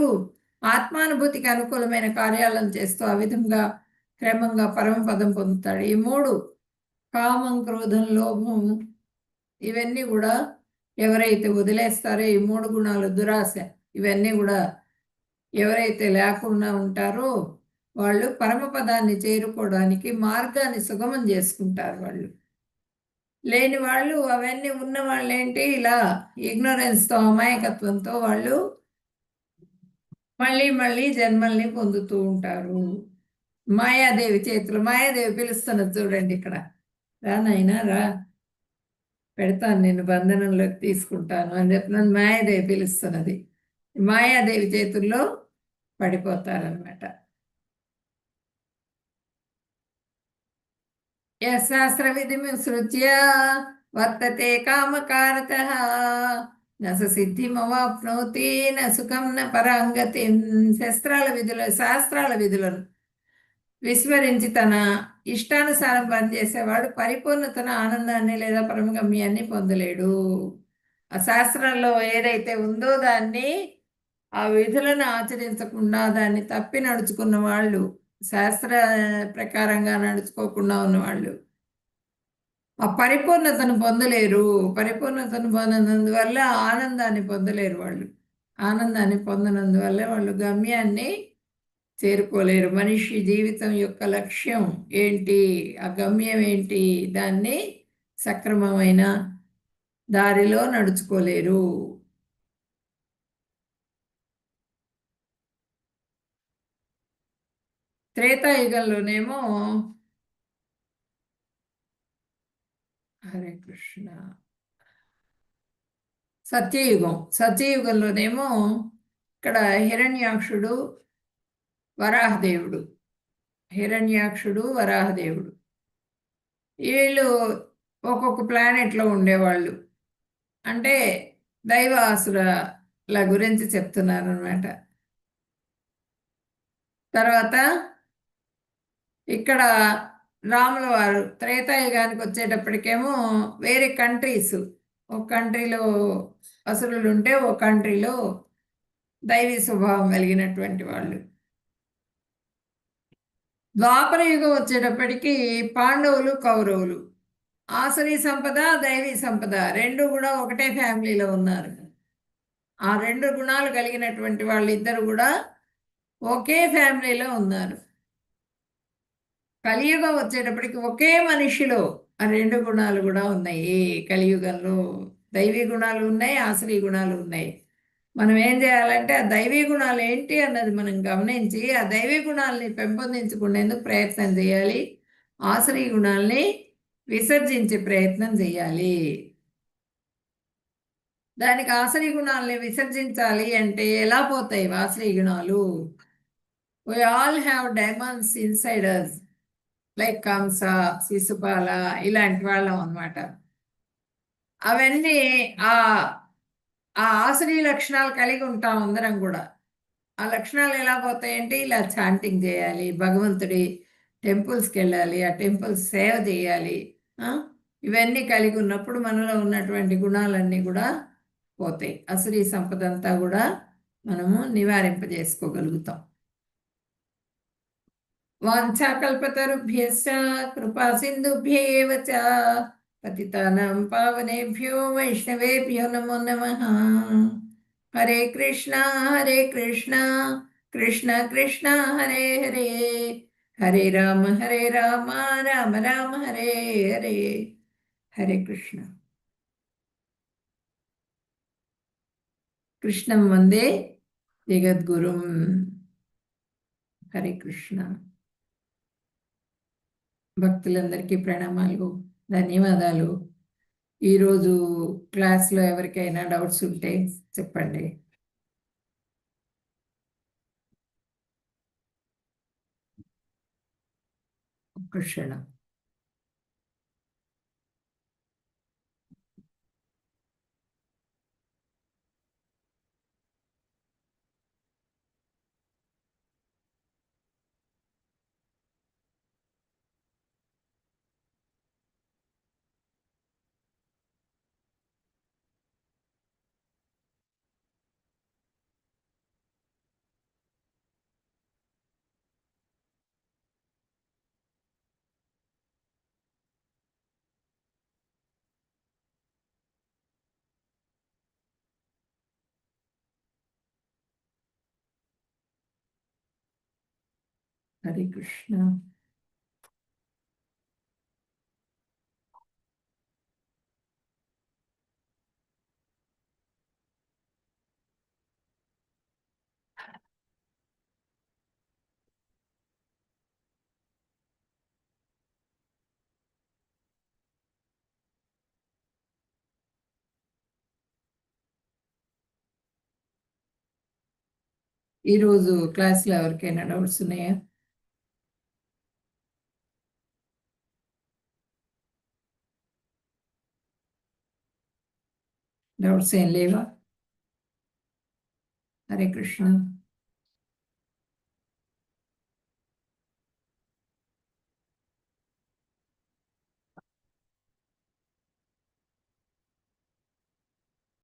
ఆత్మానుభూతికి అనుకూలమైన కార్యాలను చేస్తూ ఆ విధంగా క్రమంగా పరమపదం పొందుతాడు. ఈ మూడు, కామం, క్రోధం, లోభం, ఇవన్నీ కూడా ఎవరైతే వదిలేస్తారో, ఈ మూడు గుణాలు, దురాశ, ఇవన్నీ కూడా ఎవరైతే లేకుండా ఉంటారో వాళ్ళు పరమపదాన్ని చేరుకోవడానికి మార్గాన్ని సుగమం చేసుకుంటారు. వాళ్ళు లేని వాళ్ళు, అవన్నీ ఉన్న వాళ్ళు ఏంటి, ఇలా ఇగ్నోరెన్స్తో, అమాయకత్వంతో వాళ్ళు మళ్ళీ మళ్ళీ జన్మల్ని పొందుతూ ఉంటారు. మాయాదేవి చేతులు, మాయాదేవి పిలుస్తున్నది చూడండి ఇక్కడ, రా నాయనా రా, పెడతాను, నేను బంధనంలోకి తీసుకుంటాను అని చెప్పినది మాయాదేవి పిలుస్తున్నది. మాయాదేవి చేతుల్లో పడిపోతారనమాట. శాస్త్ర విధిముత్స్య వర్తతే కామకారతః న స సిద్ధిమవాప్నోతి న సుఖం న పరాంగతి. శాస్త్రాల విధులను విస్మరించి తన ఇష్టానుసారం పనిచేసేవాడు పరిపూర్ణతను, ఆనందాన్ని లేదా పరమగమ్యాన్ని పొందలేడు. ఆ శాస్త్రంలో ఏదైతే ఉందో దాన్ని, ఆ విధులను ఆచరించకుండా దాన్ని తప్పి నడుచుకున్న వాళ్ళు, శాస్త్ర ప్రకారంగా నడుచుకోకుండా ఉన్నవాళ్ళు ఆ పరిపూర్ణతను పొందలేరు. పరిపూర్ణతను పొందినందువల్ల ఆనందాన్ని పొందలేరు. వాళ్ళు ఆనందాన్ని పొందనందువల్ల వాళ్ళు గమ్యాన్ని చేరుకోలేరు. మనిషి జీవితం యొక్క లక్ష్యం ఏంటి, ఆ గమ్యం ఏంటి, దాన్ని సక్రమమైన దారిలో నడుచుకోలేరు. త్రేతాయుగంలోనేమో, హరే కృష్ణ, సత్యయుగంలోనేమో ఇక్కడ హిరణ్యాక్షుడు, వరాహదేవుడు, వరాహదేవుడు, వీళ్ళు ఒక్కొక్క ప్లానెట్లో ఉండేవాళ్ళు. అంటే దైవాసుల గురించి చెప్తున్నారు అన్నమాట. తర్వాత ఇక్కడ రాముల వారు త్రేతాయుగానికి వచ్చేటప్పటికేమో వేరే కంట్రీస్, ఒక కంట్రీలో అసురులు ఉంటే ఒక కంట్రీలో దైవీ స్వభావం కలిగినటువంటి వాళ్ళు. ద్వాపర యుగం వచ్చేటప్పటికి పాండవులు, కౌరవులు, ఆసురీ సంపద, దైవీ సంపద రెండు కూడా ఒకటే ఫ్యామిలీలో ఉన్నారు. ఆ రెండు గుణాలు కలిగినటువంటి వాళ్ళిద్దరు కూడా ఒకే ఫ్యామిలీలో ఉన్నారు. కలియుగం వచ్చేటప్పటికి ఒకే మనిషిలో ఆ రెండు గుణాలు కూడా ఉన్నాయి. కలియుగంలో దైవీ గుణాలు ఉన్నాయి, ఆసురీ గుణాలు ఉన్నాయి. మనం ఏం చేయాలంటే ఆ దైవీ గుణాలు ఏంటి అన్నది మనం గమనించి ఆ దైవీ గుణాలని పెంపొందించుకునేందుకు ప్రయత్నం చేయాలి. ఆసురీ గుణాలని విసర్జించే ప్రయత్నం చేయాలి. దానికి ఆసురీ గుణాలని విసర్జించాలి అంటే ఎలా పోతాయి ఆసురీ గుణాలు? We all have demons inside us, like Kamsa, Shishupala, ఇలాంటి వాళ్ళం అన్నమాట. అవన్నీ ఆ ఆసురీ లక్షణాలు కలిగి ఉంటాం అందరం కూడా. ఆ లక్షణాలు ఎలా పోతాయంటే ఇలా చాంటింగ్ చేయాలి, భగవంతుడి టెంపుల్స్కి వెళ్ళాలి, ఆ టెంపుల్స్ సేవ చేయాలి. ఇవన్నీ కలిగి ఉన్నప్పుడు మనలో ఉన్నటువంటి గుణాలన్నీ కూడా పోతాయి. అసురీ సంపద అంతా కూడా మనము నివారింపజేసుకోగలుగుతాం. వాంఛాకల్పతరుభ్యశ్చ కృపా సింధుభ్యేవ చ పతితానాం పావనేభ్యో వైష్ణవేభ్యో నమో నమః. హరే కృష్ణ కృష్ణ కృష్ణ హరే హరే, హరే రామ రామ రామ హరే హరే. హరే కృష్ణ. కృష్ణం వందే జగద్గురుం. హరే కృష్ణ. భక్తులందరికీ ప్రణామాలు, ధన్యవాదాలు. ఈరోజు క్లాస్లో ఎవరికైనా డౌట్స్ ఉంటే చెప్పండి. ఒక్క క్షణం. హరే కృష్ణ. ఈరోజు క్లాస్లో ఎవరికైనా డౌట్స్ ఉన్నాయా? డౌట్స్ ఏం లేవా? హరే కృష్ణ.